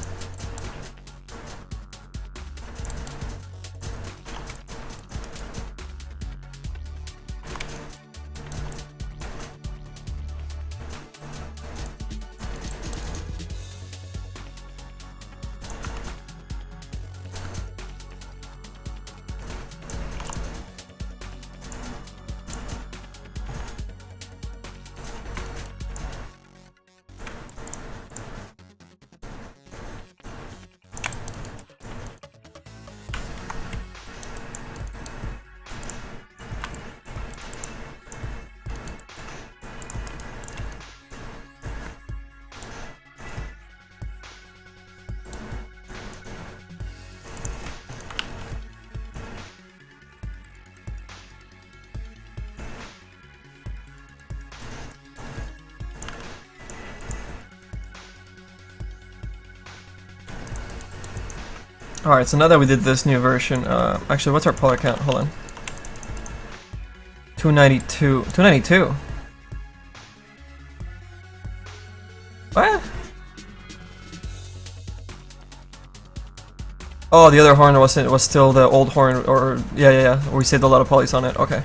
Alright, so now that we did this new version, actually, what's our polar count? Hold on. 292. 292? What? Oh, the other horn was still the old horn, or yeah. We saved a lot of polys on it. Okay.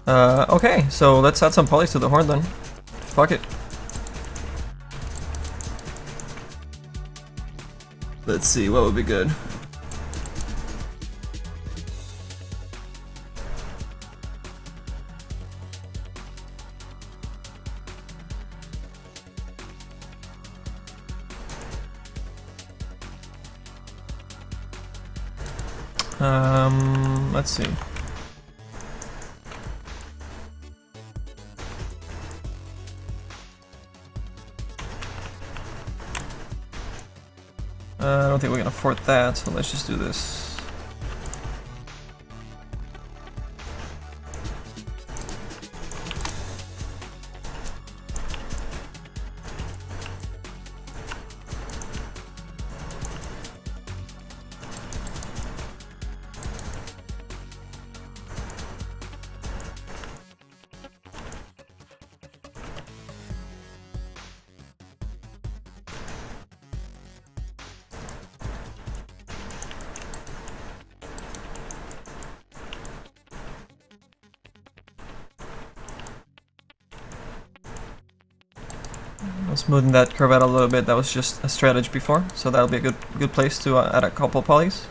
Okay, so let's add some polys to the horn then. Fuck it. Let's see, what would be good? Let's see. I don't think we can afford that, so let's just do this. I'll smoothen that curve out a little bit. That was just a strategy before, so that'll be a good place to add a couple polys.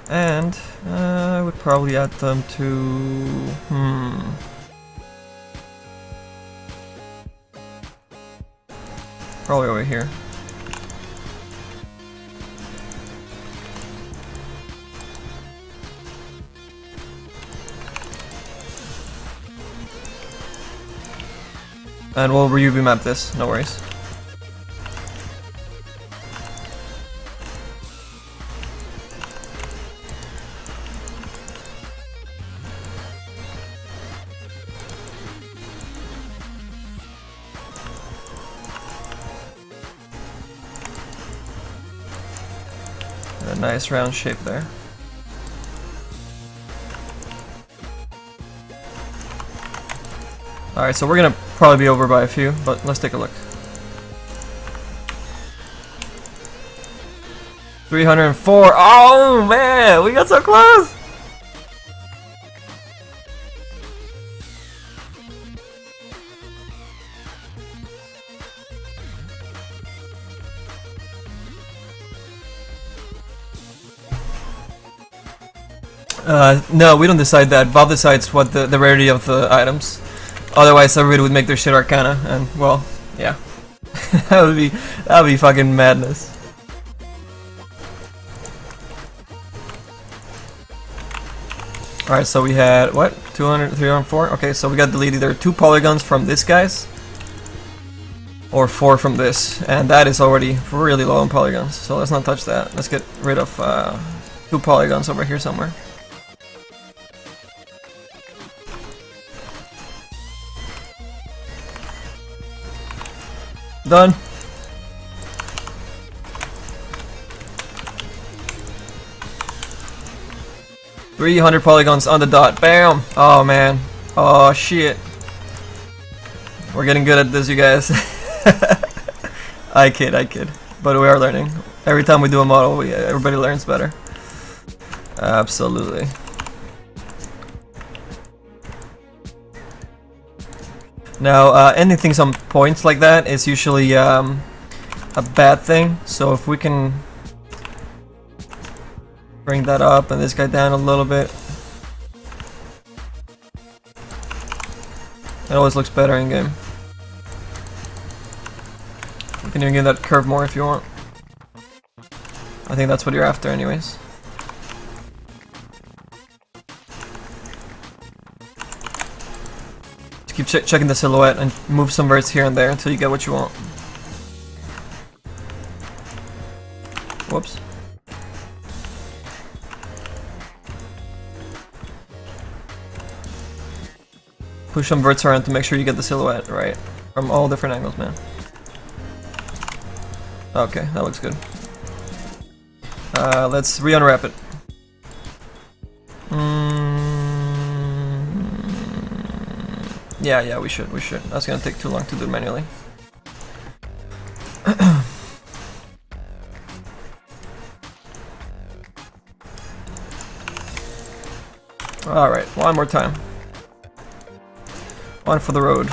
And I would probably add them to probably over here. And we'll UV map this, no worries. A nice round shape there. Alright, so we're gonna probably be over by a few, but let's take a look. 304. Oh man, we got so close! No, we don't decide that. Valve decides what the rarity of the items. Otherwise, everybody would make their shit Arcana, and well, yeah, that would be fucking madness. All right, so we had what 200, 304. Okay, so we got deleted either 2 polygons from this guy's, or 4 from this, and that is already really low on polygons. So let's not touch that. Let's get rid of 2 polygons over here somewhere. Done. $300 polygons on the dot. Bam! Oh man. Oh shit. We're getting good at this, you guys. I kid. But we are learning. Every time we do a model, everybody learns better. Absolutely. Now, anything some points like that is usually a bad thing. So if we can bring that up and this guy down a little bit, it always looks better in game. You can even give that curve more if you want. I think that's what you're after anyways. Keep checking the silhouette and move some verts here and there until you get what you want. Whoops. Push some verts around to make sure you get the silhouette right from all different angles, man. Okay, that looks good. Let's re-unwrap it. Yeah, we should. That's gonna take too long to do manually. Alright, one more time. One for the road.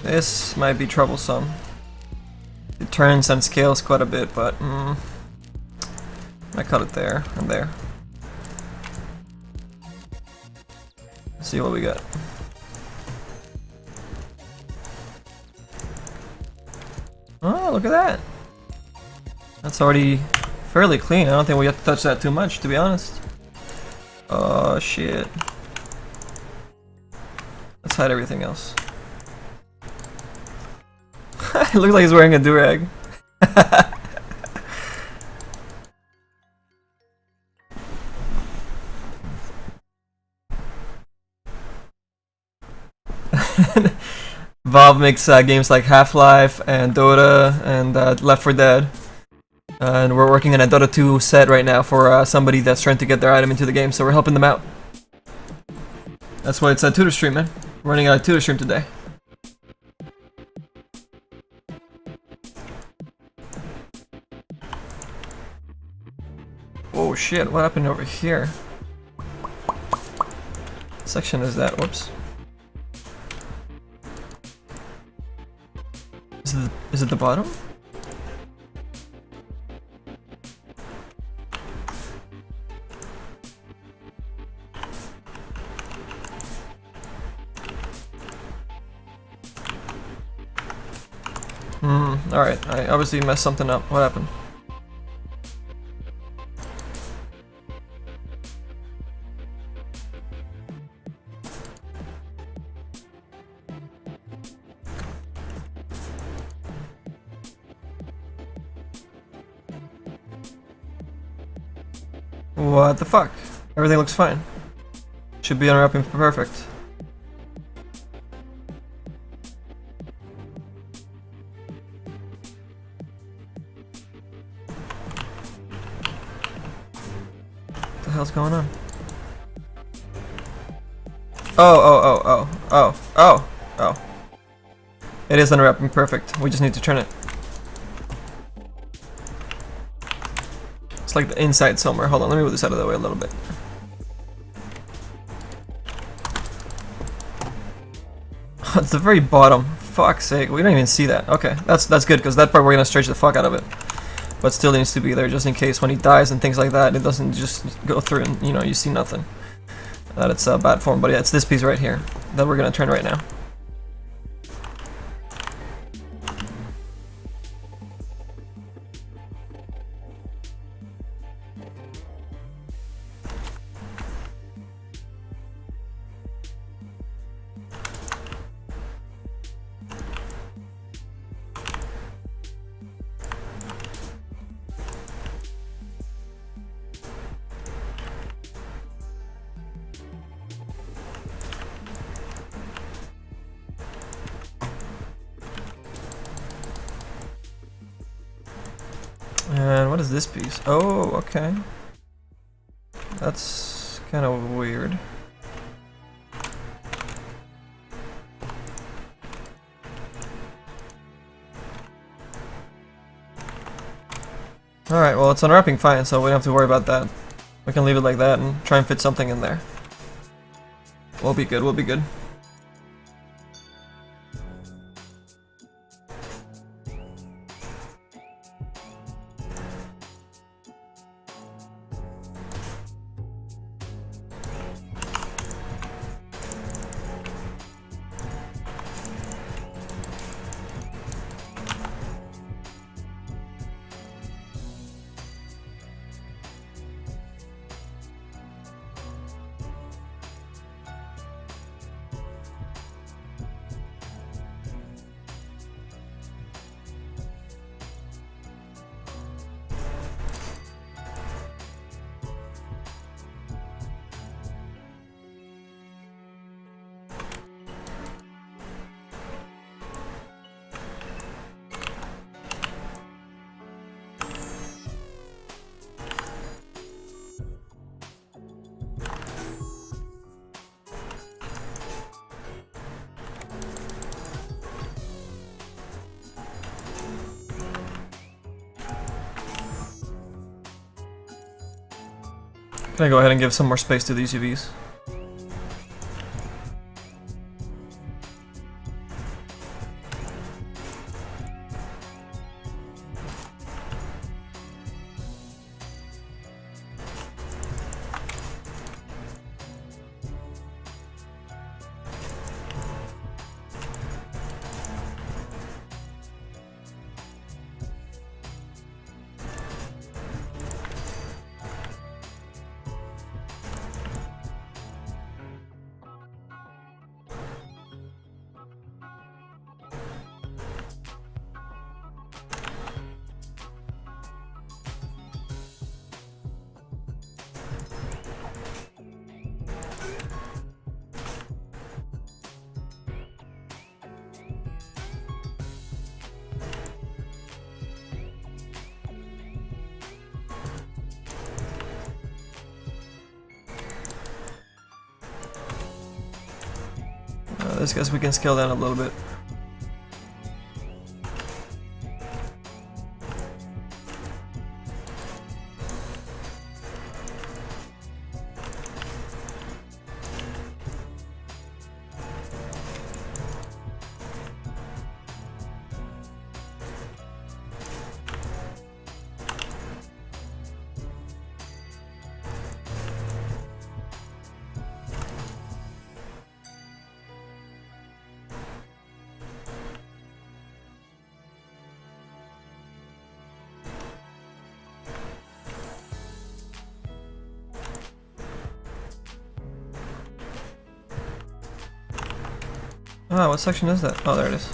This might be troublesome. It turns and scales quite a bit, but I cut it there and there. Let's see what we got. Oh, look at that. That's already fairly clean. I don't think we have to touch that too much, to be honest. Oh, shit. Let's hide everything else. It looks like he's wearing a do-rag. Valve makes games like Half-Life and Dota and Left 4 Dead. And we're working on a Dota 2 set right now for somebody that's trying to get their item into the game, so we're helping them out. That's why it's a Tutor stream, man. We're running a Tutor stream today. Oh shit, what happened over here? What section is that? Whoops. Is it the bottom? Alright, I obviously messed something up. What happened? What the fuck? Everything looks fine. Should be unwrapping perfect. What the hell's going on? Oh. It is unwrapping perfect. We just need to turn it. It's like the inside somewhere. Hold on, let me move this out of the way a little bit. It's the very bottom. Fuck's sake, we don't even see that. Okay, that's good, because that part we're gonna stretch the fuck out of it. But still needs to be there just in case when he dies and things like that, it doesn't just go through and, you know, you see nothing. That it's bad form, but yeah, it's this piece right here that we're gonna turn right now. And what is this piece? Oh, okay. That's kind of weird. Alright, well it's unwrapping fine, so we don't have to worry about that. We can leave it like that and try and fit something in there. We'll be good, we'll be good. Can I go ahead and give some more space to these UVs? this guess we can scale down a little bit. Ah, what section is that? Oh, there it is.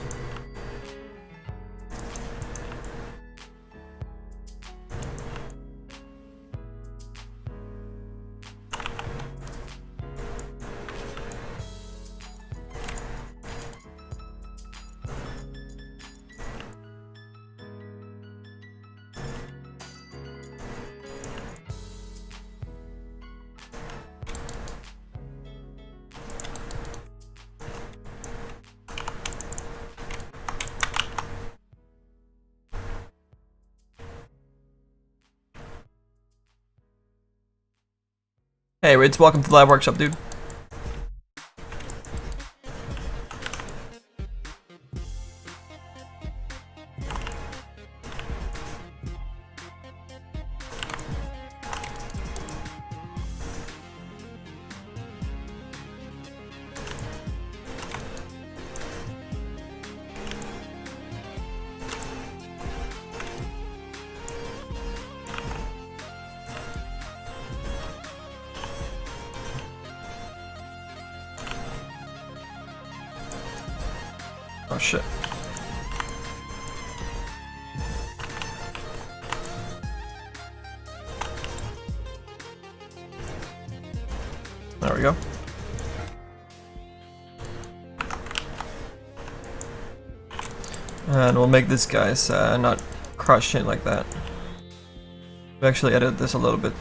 Hey Rids, welcome to the live workshop, dude. Oh shit. There we go. And we'll make this guy's not crushed in like that. We actually edited this a little bit.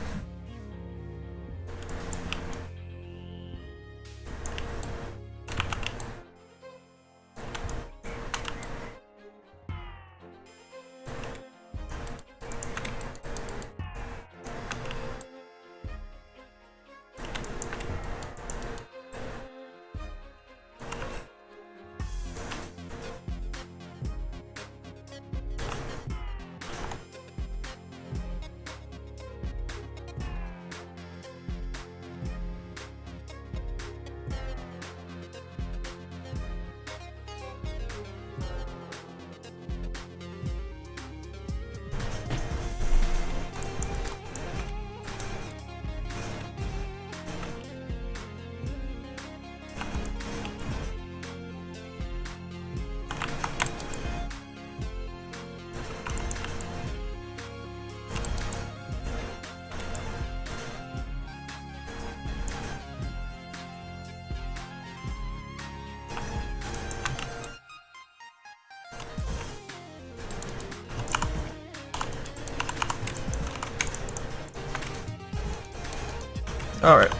Alright.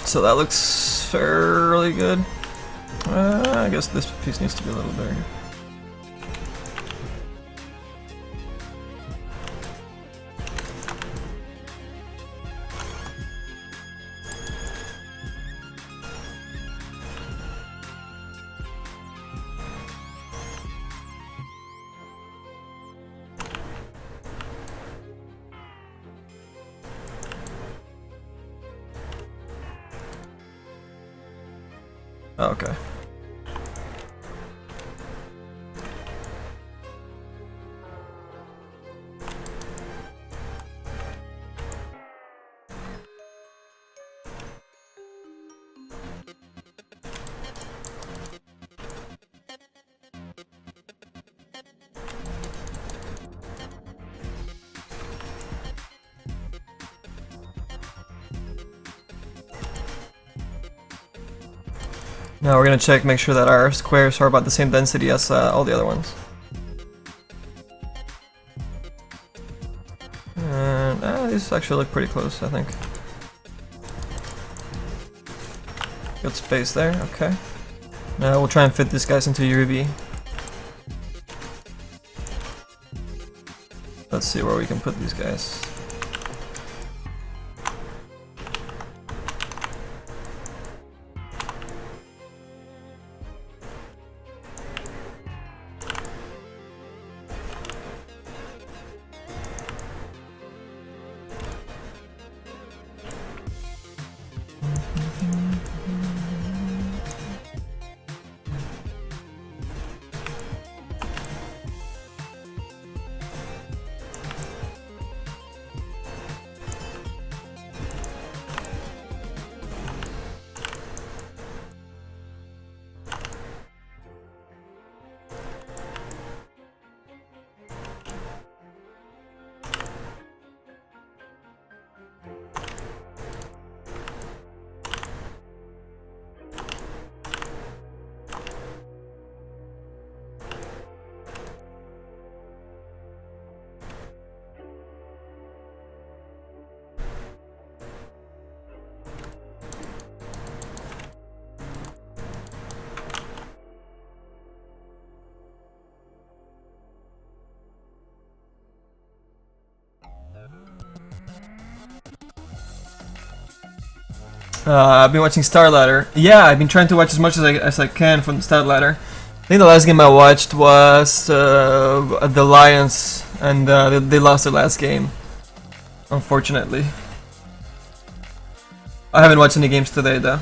So that looks fairly good. I guess this piece needs to be a little bigger. Okay. Now we're gonna check, make sure that our squares are about the same density as all the other ones. And these actually look pretty close, I think. Good space there, okay. Now we'll try and fit these guys into UV. Let's see where we can put these guys. I've been watching Star Ladder. Yeah, I've been trying to watch as much as I can from the Star Ladder. I think the last game I watched was the Lions, and they lost their last game, unfortunately. I haven't watched any games today though.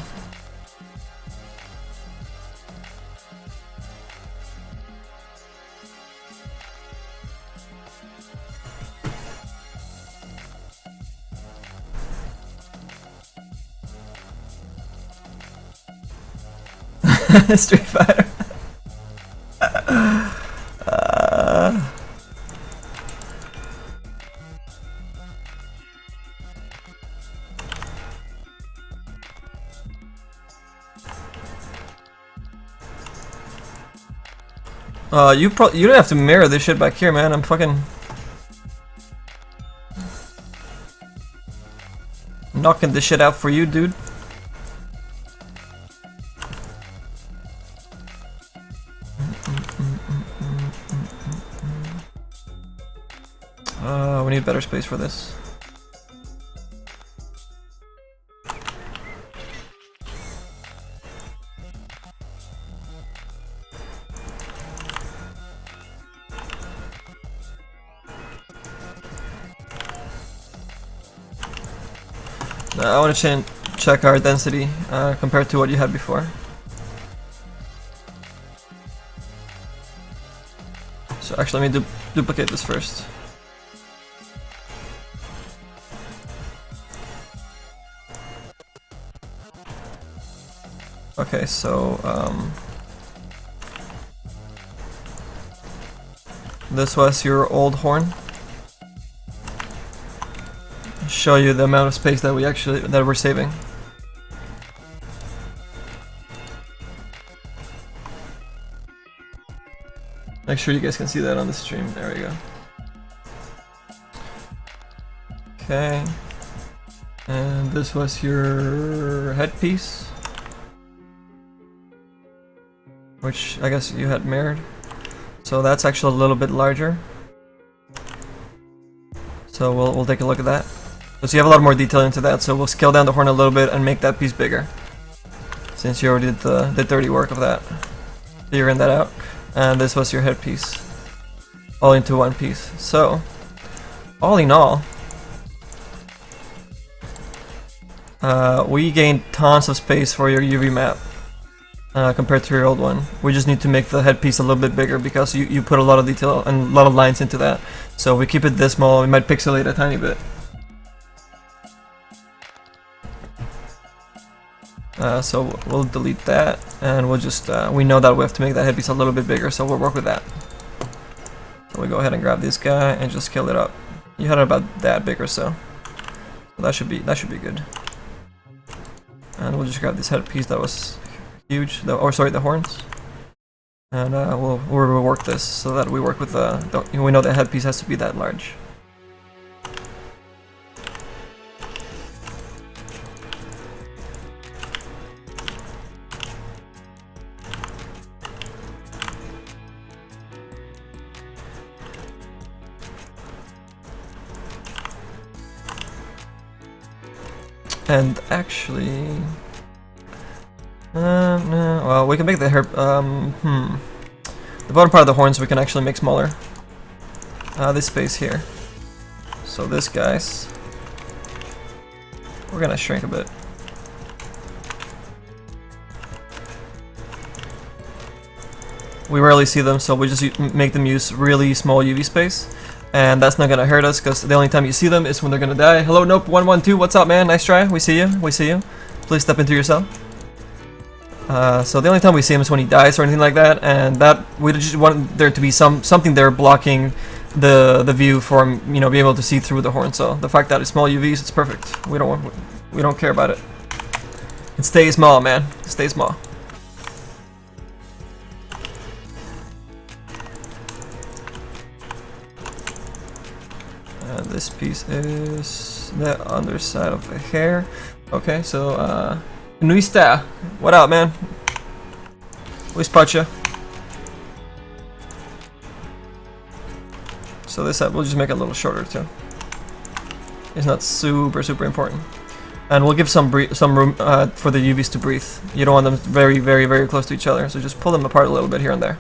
Street Fighter. You don't have to mirror this shit back here, man. I'm fucking knocking this shit out for you, dude. We need better space for this. I want to check our density compared to what you had before. So actually, let me duplicate this first. Okay, so this was your old horn. Show you the amount of space that we're saving. Make sure you guys can see that on the stream. There we go. Okay, and this was your headpiece, which I guess you had mirrored. So that's actually a little bit larger. So we'll take a look at that. So you have a lot more detail into that, so we'll scale down the horn a little bit and make that piece bigger, since you already did the dirty work of that. Figuring that out. And this was your headpiece, all into one piece. So, all in all, we gained tons of space for your UV map compared to your old one. We just need to make the headpiece a little bit bigger because you put a lot of detail and a lot of lines into that. So if we keep it this small, we might pixelate a tiny bit. So we'll delete that, and we'll just, we know that we have to make that headpiece a little bit bigger, so we'll work with that. So we go ahead and grab this guy and just scale it up. You had it about that big or so. So that should be good. And we'll just grab this headpiece that was huge, the horns. And we'll rework this so that we work with we know the headpiece has to be that large. And actually, no, well, we can make the hair. The bottom part of the horns we can actually make smaller. This space here. So this guy's, we're gonna shrink a bit. We rarely see them, so we just make them use really small UV space. And that's not gonna hurt us, because the only time you see them is when they're gonna die. Hello, Nope 112, what's up, man? Nice try. We see you. We see you. Please step into yourself. So the only time we see him is when he dies or anything like that, and that we just want there to be something there blocking the view from, you know, being able to see through the horn. So the fact that it's small UVs, it's perfect. We don't care about it. It stays small, man. It stays small. This piece is the underside of the hair. Okay, so Nuista, what up, man? We spot ya. So this side, we'll just make it a little shorter too. It's not super important, and we'll give some room for the UVs to breathe. You don't want them very close to each other, so just pull them apart a little bit here and there.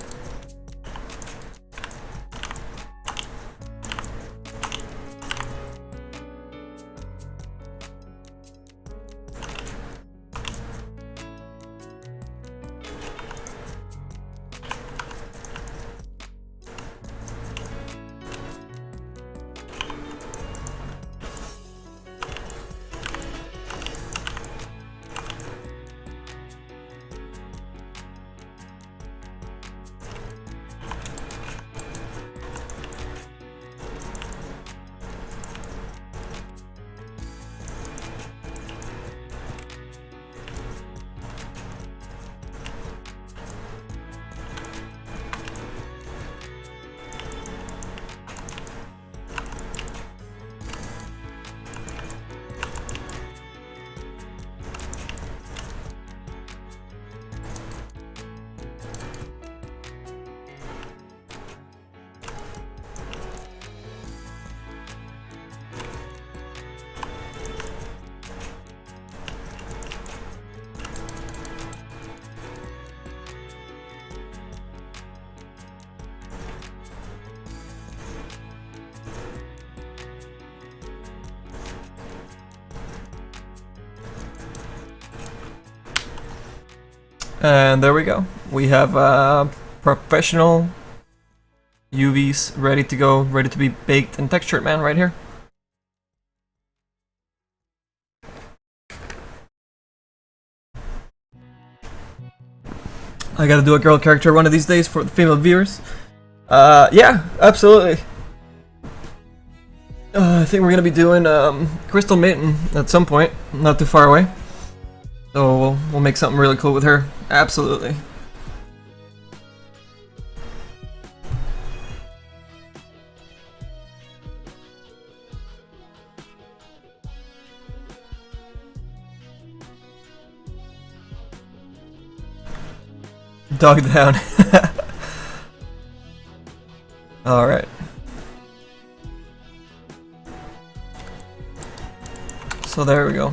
And there we go. We have professional UVs ready to go, ready to be baked and textured, man, right here. I gotta do a girl character one of these days for the female viewers. Yeah, absolutely. I think we're gonna be doing Crystal Maiden at some point, not too far away. So we'll make something really cool with her. Absolutely. Dog down. Alright. So there we go.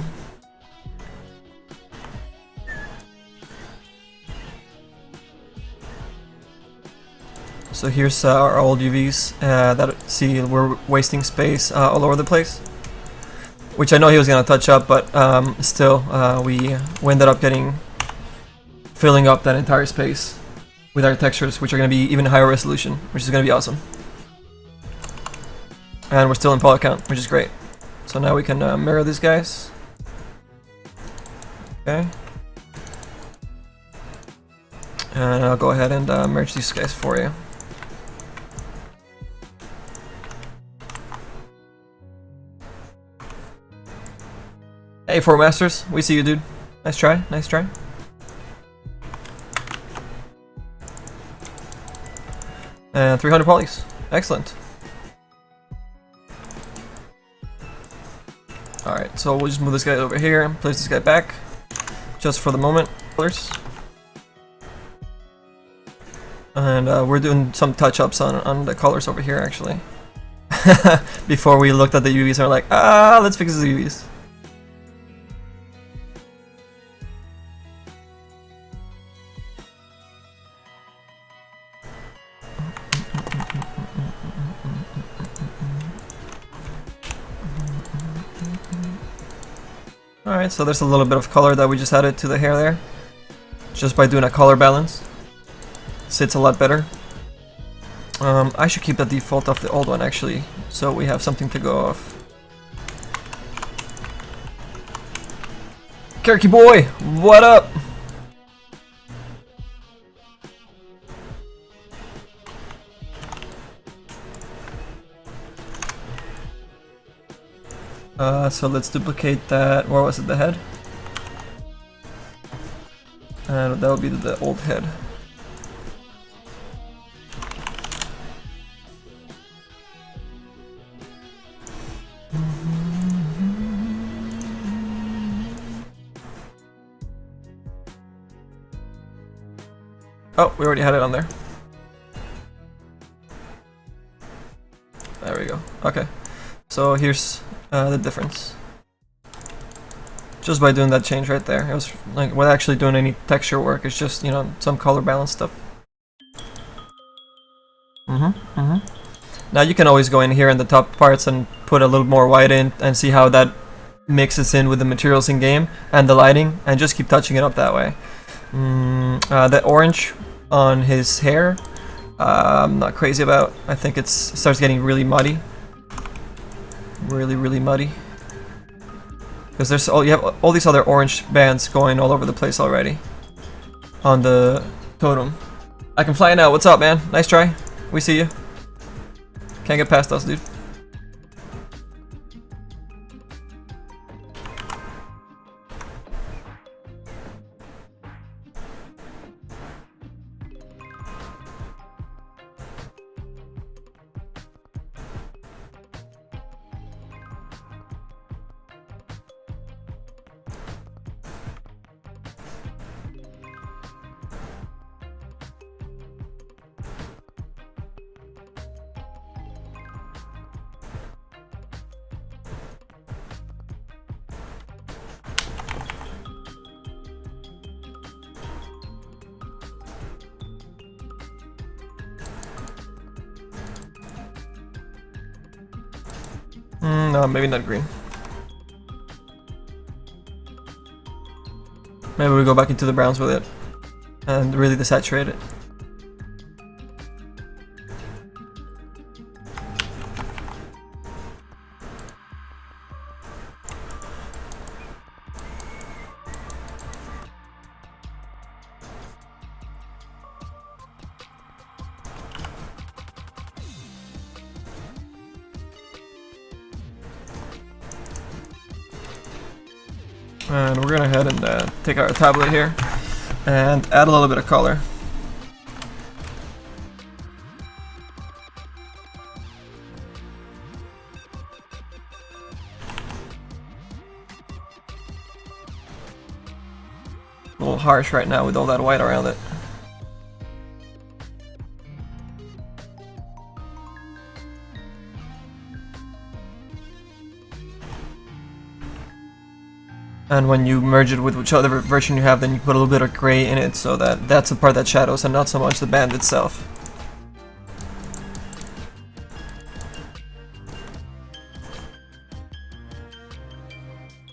So here's our old UVs that, see, we're wasting space all over the place. Which I know he was gonna touch up, but still, we ended up filling up that entire space with our textures, which are gonna be even higher resolution, which is gonna be awesome. And we're still in poly count, which is great. So now we can mirror these guys. Okay. And I'll go ahead and merge these guys for you. Hey, Four Masters, we see you, dude. Nice try, nice try. And 300 polys. Excellent. Alright, so we'll just move this guy over here and place this guy back. Just for the moment. And we're doing some touch-ups on the colors over here, actually. Before we looked at the UVs and are like, let's fix the UVs. Alright, so there's a little bit of color that we just added to the hair there. Just by doing a color balance. Sits a lot better. I should keep the default of the old one actually, so we have something to go off. Kirky boy, what up? So let's duplicate that. Where was it? The head? And that will be the old head. Oh, we already had it on there. There we go. Okay. So here's the difference. Just by doing that change right there. It was like without actually doing any texture work. It's just, you know, some color balance stuff. Now you can always go in here in the top parts and put a little more white in and see how that mixes in with the materials in game and the lighting, and just keep touching it up that way. The orange on his hair, I'm not crazy about. I think it starts getting really muddy. Really muddy. Because there's you have all these other orange bands going all over the place already on the totem. I can fly now. What's up, man? Nice try. We see you. Can't get past us, dude. No, maybe not green. Maybe we go back into the browns with it and really desaturate it. And we're gonna head and take our tablet here and add a little bit of color. A little harsh right now with all that white around it. And when you merge it with whichever version you have, then you put a little bit of gray in it, so that that's the part that shadows and not so much the band itself.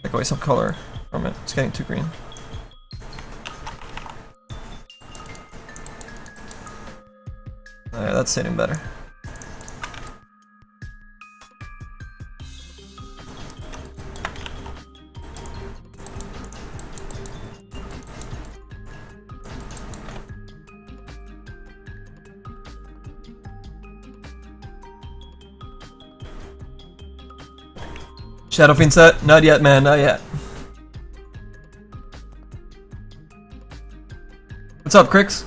Take away some color from it. It's getting too green. That's sitting better. Shadow Fiend set? Not yet, man, not yet. What's up, Crix?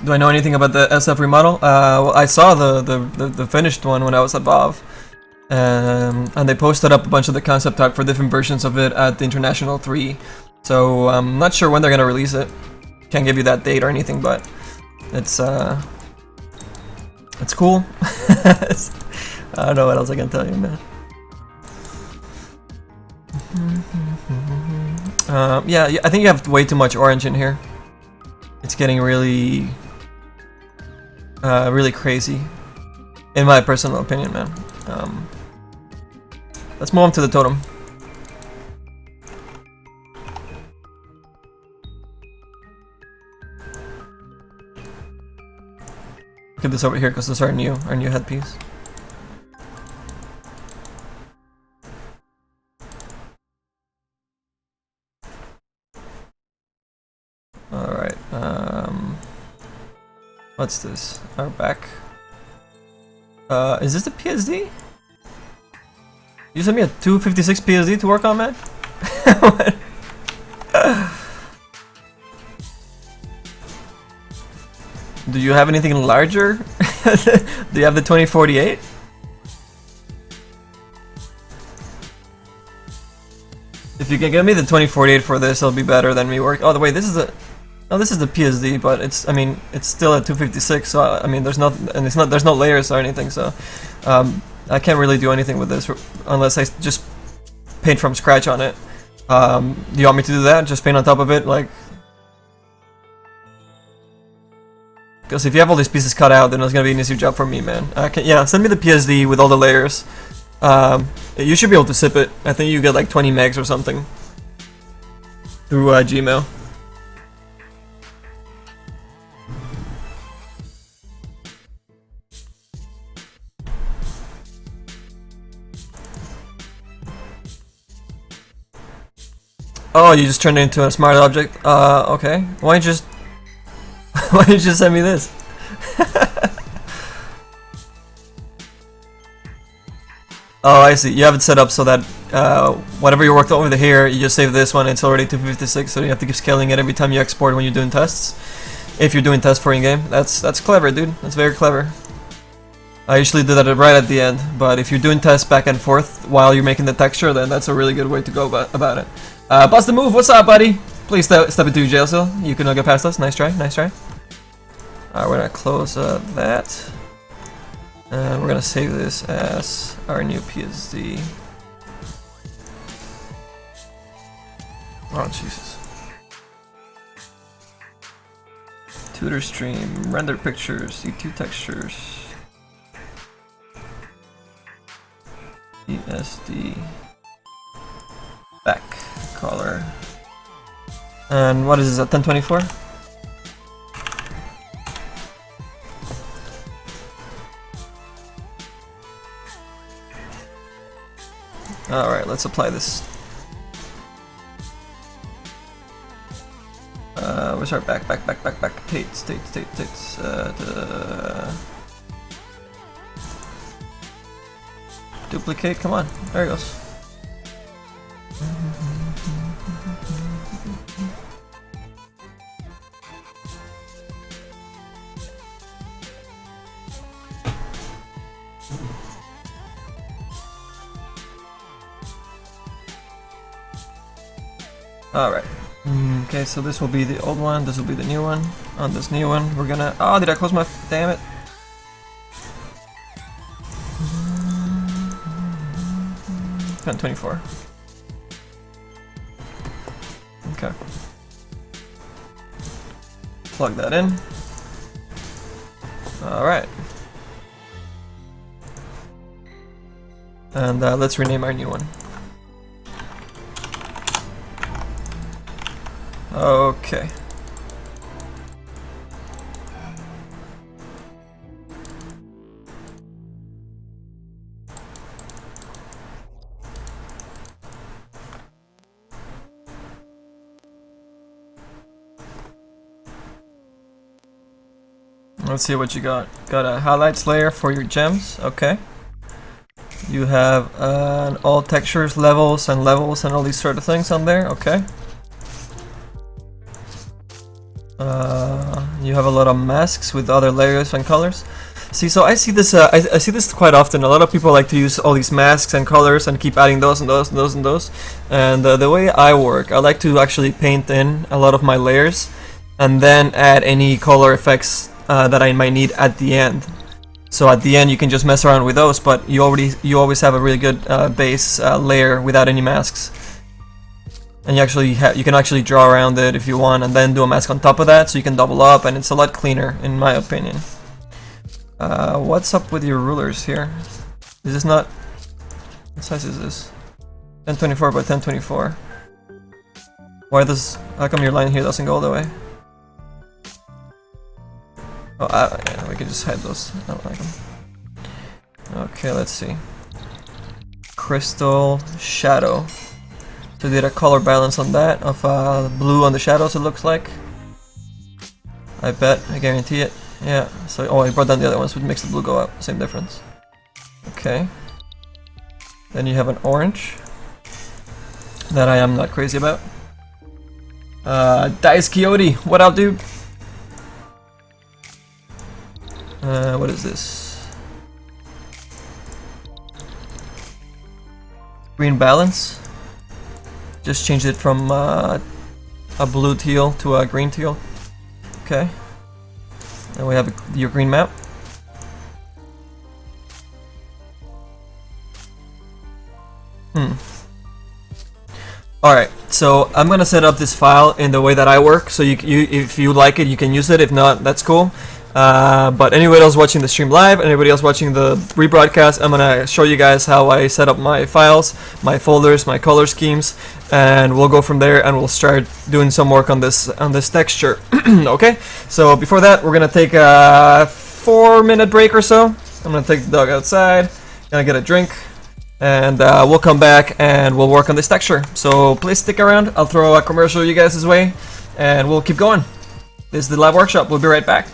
Do I know anything about the SF remodel? Well, I saw the finished one when I was at VOV. And they posted up a bunch of the concept art for different versions of it at the International 3. So I'm not sure when they're gonna release it. Can't give you that date or anything, but it's cool. I don't know what else I can tell you, man. Yeah, I think you have way too much orange in here. It's getting really crazy, in my personal opinion, man. Let's move on to the totem. Get this over here because this is our new headpiece. Alright, what's this? Our back. Is this the PSD? You sent me a 256 PSD to work on, man? Do you have anything larger? Do you have the 2048? If you can get me the 2048 for this, it'll be better than me work. Oh, wait, this is a. No, this is the PSD, but it's. I mean, it's still a 256. So I mean, there's not, and it's not. There's no layers or anything. So, I can't really do anything with this unless I just paint from scratch on it. Do you want me to do that? Just paint on top of it, like. Because if you have all these pieces cut out, then it's gonna be an easier job for me, man. Yeah, send me the PSD with all the layers. You should be able to zip it. I think you get like 20 megs or something through Gmail. Oh, you just turned it into a smart object. Okay. Why don't you just why don't you just send me this? Oh, I see. You have it set up so that whatever you worked over here, you just save this one. It's already 256, so you have to keep scaling it every time you export when you're doing tests. If you're doing tests for in-game, that's clever, dude. That's very clever. I usually do that right at the end, but if you're doing tests back and forth while you're making the texture, then that's a really good way to go about it. Bust the move. What's up, buddy? Please step into your jail cell. You can get past us. Nice try. Nice try. Alright, we're gonna close that. And we're gonna save this as our new PSD. Oh, Jesus. Tutor stream, render pictures, C2 textures. PSD. Back color. And what is this, at 1024? Alright, let's apply this. Where's our back? Tates. Duplicate, come on. There it goes. Alright. Okay, so this will be the old one, this will be the new one. On this new one, we're gonna... Oh, did I close my... Damn it. And 24. Okay. Plug that in. Alright. And let's rename our new one. Okay. Let's see what you got. Got a highlights layer for your gems. Okay. You have all textures, levels, and all these sort of things on there. Okay. You have a lot of masks with other layers and colors. See, so I see this. I see this quite often. A lot of people like to use all these masks and colors and keep adding those and those and those and those. And the way I work, I like to actually paint in a lot of my layers, and then add any color effects that I might need at the end. So at the end, you can just mess around with those, but you always have a really good base layer without any masks. And you can actually draw around it if you want, and then do a mask on top of that, so you can double up, and it's a lot cleaner, in my opinion. What's up with your rulers here? Is this not What size is this? 1024 by 1024. How come your line here doesn't go all the way? Oh, yeah, we can just hide those. I don't like them. Okay, let's see. Crystal shadow. So did a color balance on that of blue on the shadows, it looks like. I bet, I guarantee it. Yeah, so, oh, I brought down the other ones, which makes the blue go up, same difference. Okay. Then you have an orange. That I am not crazy about. Dice Coyote, what up, dude? What is this? Green balance. Just changed it from a blue teal to a green teal. Okay. And we have your green map. Alright, so I'm gonna set up this file in the way that I work, so if you like it, you can use it. If not, that's cool. But anybody else watching the stream live, anybody else watching the rebroadcast, I'm gonna show you guys how I set up my files, my folders, my color schemes, and we'll go from there and we'll start doing some work on this texture. Okay, so before that, we're gonna take a 4-minute break or so. I'm gonna take the dog outside, gonna get a drink, and we'll come back and we'll work on this texture. So please stick around. I'll throw a commercial you guys' way, and we'll keep going. This is the live workshop. We'll be right back.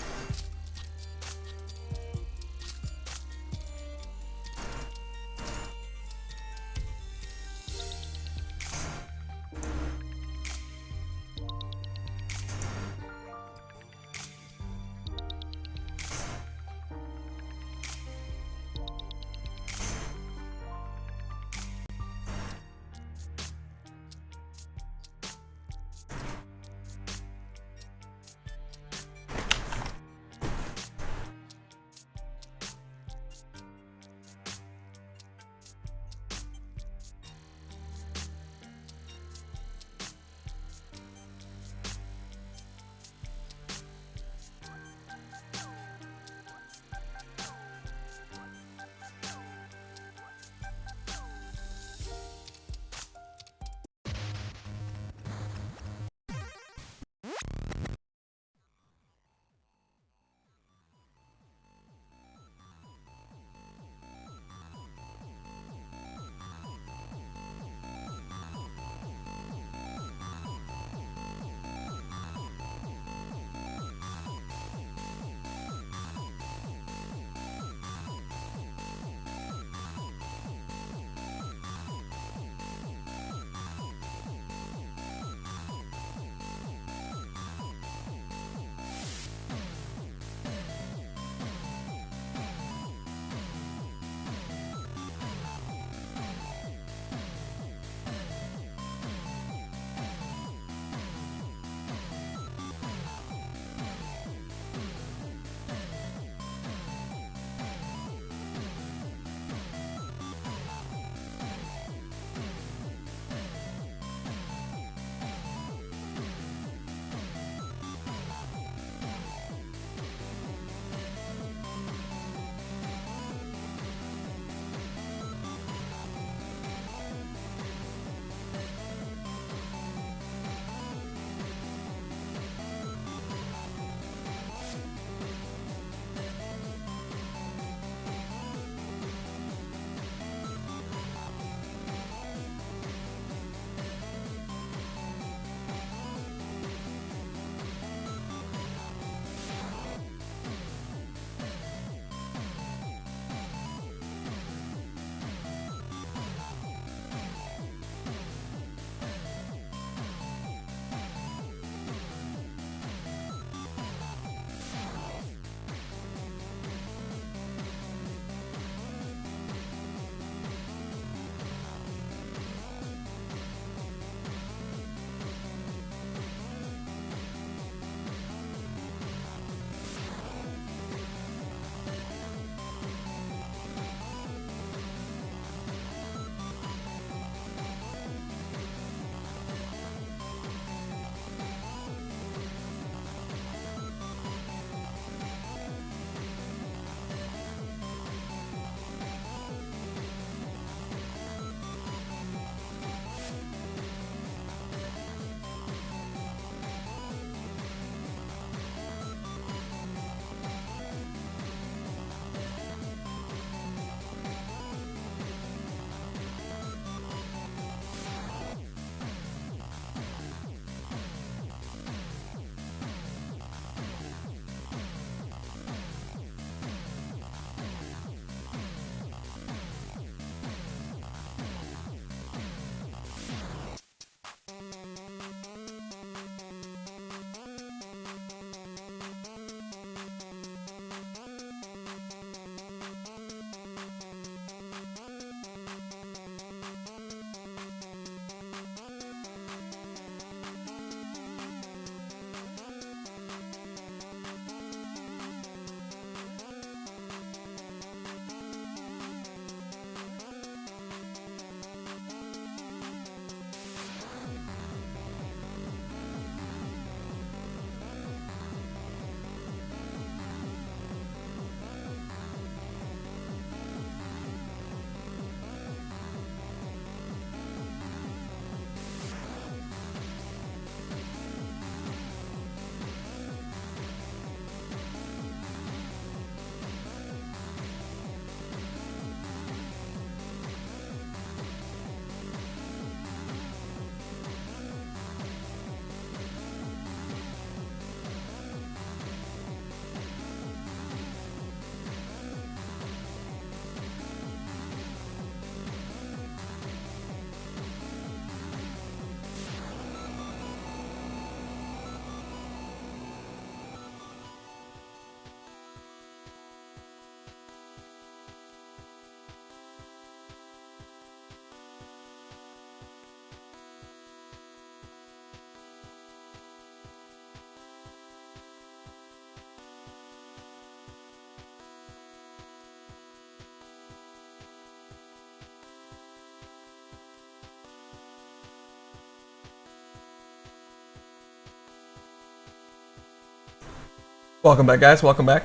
Welcome back, guys. Welcome back.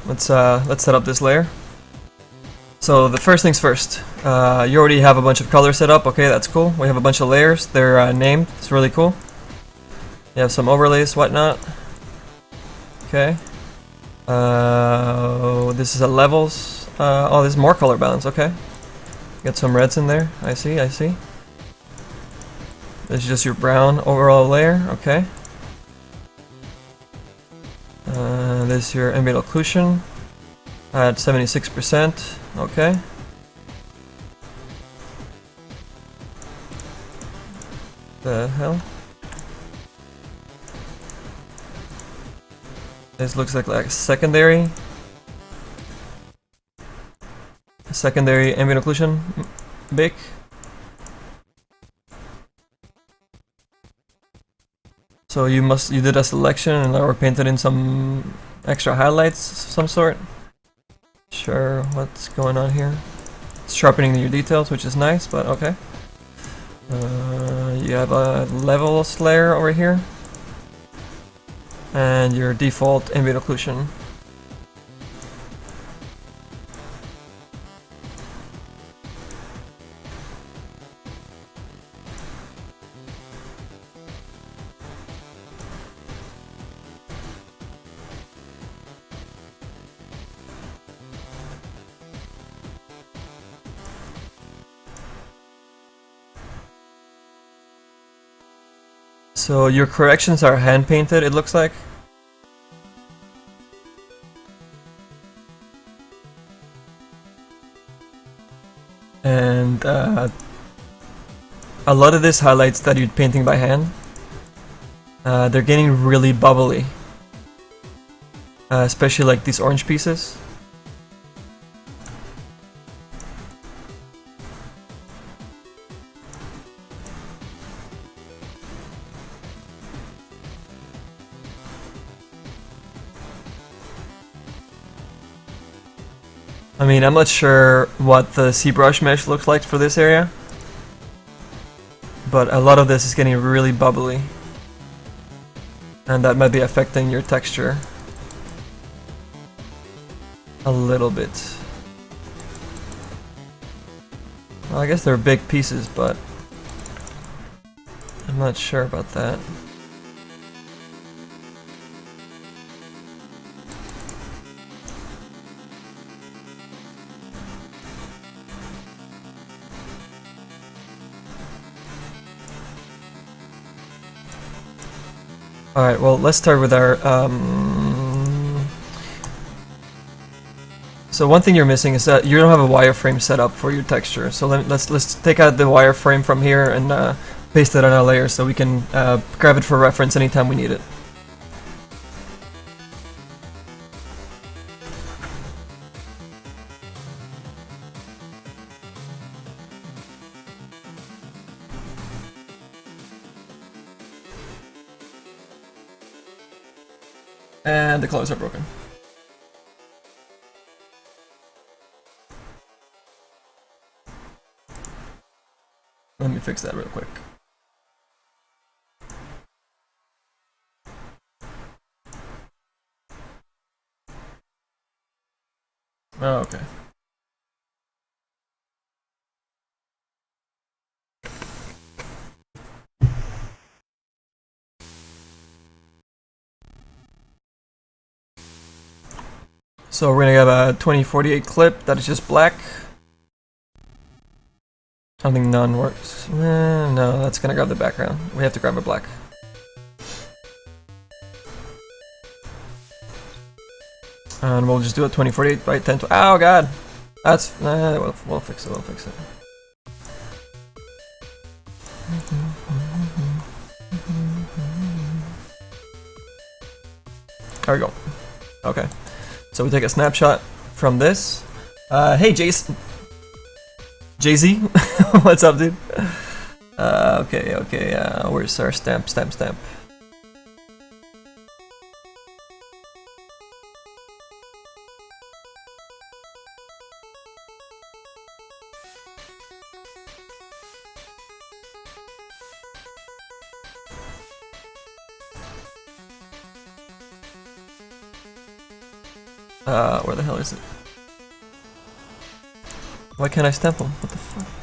Let's set up this layer. So the first things first. You already have a bunch of colors set up. Okay, that's cool. We have a bunch of layers. They're named. It's really cool. You have some overlays, whatnot. Okay. This is a levels. Oh, there's more color balance. Okay. Get some reds in there. I see. I see. This is just your brown overall layer. Okay. This is your ambient occlusion at 76%. Okay. The hell? This looks like secondary. Secondary ambient occlusion. Big. So you did a selection and or painted in some extra highlights of some sort. Sure, what's going on here? It's sharpening your details, which is nice, but okay. You have a levels layer over here. And your default ambient occlusion. So your corrections are hand painted, it looks like. And a lot of these highlights that you're painting by hand, they're getting really bubbly. Especially like these orange pieces. I mean, I'm not sure what the ZBrush mesh looks like for this area, but a lot of this is getting really bubbly, and that might be affecting your texture a little bit. Well, I guess they're big pieces, but I'm not sure about that. Alright, well, let's start with our... So one thing you're missing is that you don't have a wireframe set up for your texture. So let's take out the wireframe from here and paste it on our layer so we can grab it for reference anytime we need it. And the colors are broken. Let me fix that real quick. Oh, okay. So we're gonna have a 2048 clip that is just black. I think none works. No, that's gonna grab the background. We have to grab a black. And we'll just do a 2048 by 10. Oh god! That's... we'll fix it, we'll fix it. There we go. Okay. So we take a snapshot from this. Hey Jason! Jay-Z? What's up, dude? Okay, where's our stamp? Where the hell is it? Why can't I stamp them? What the fuck?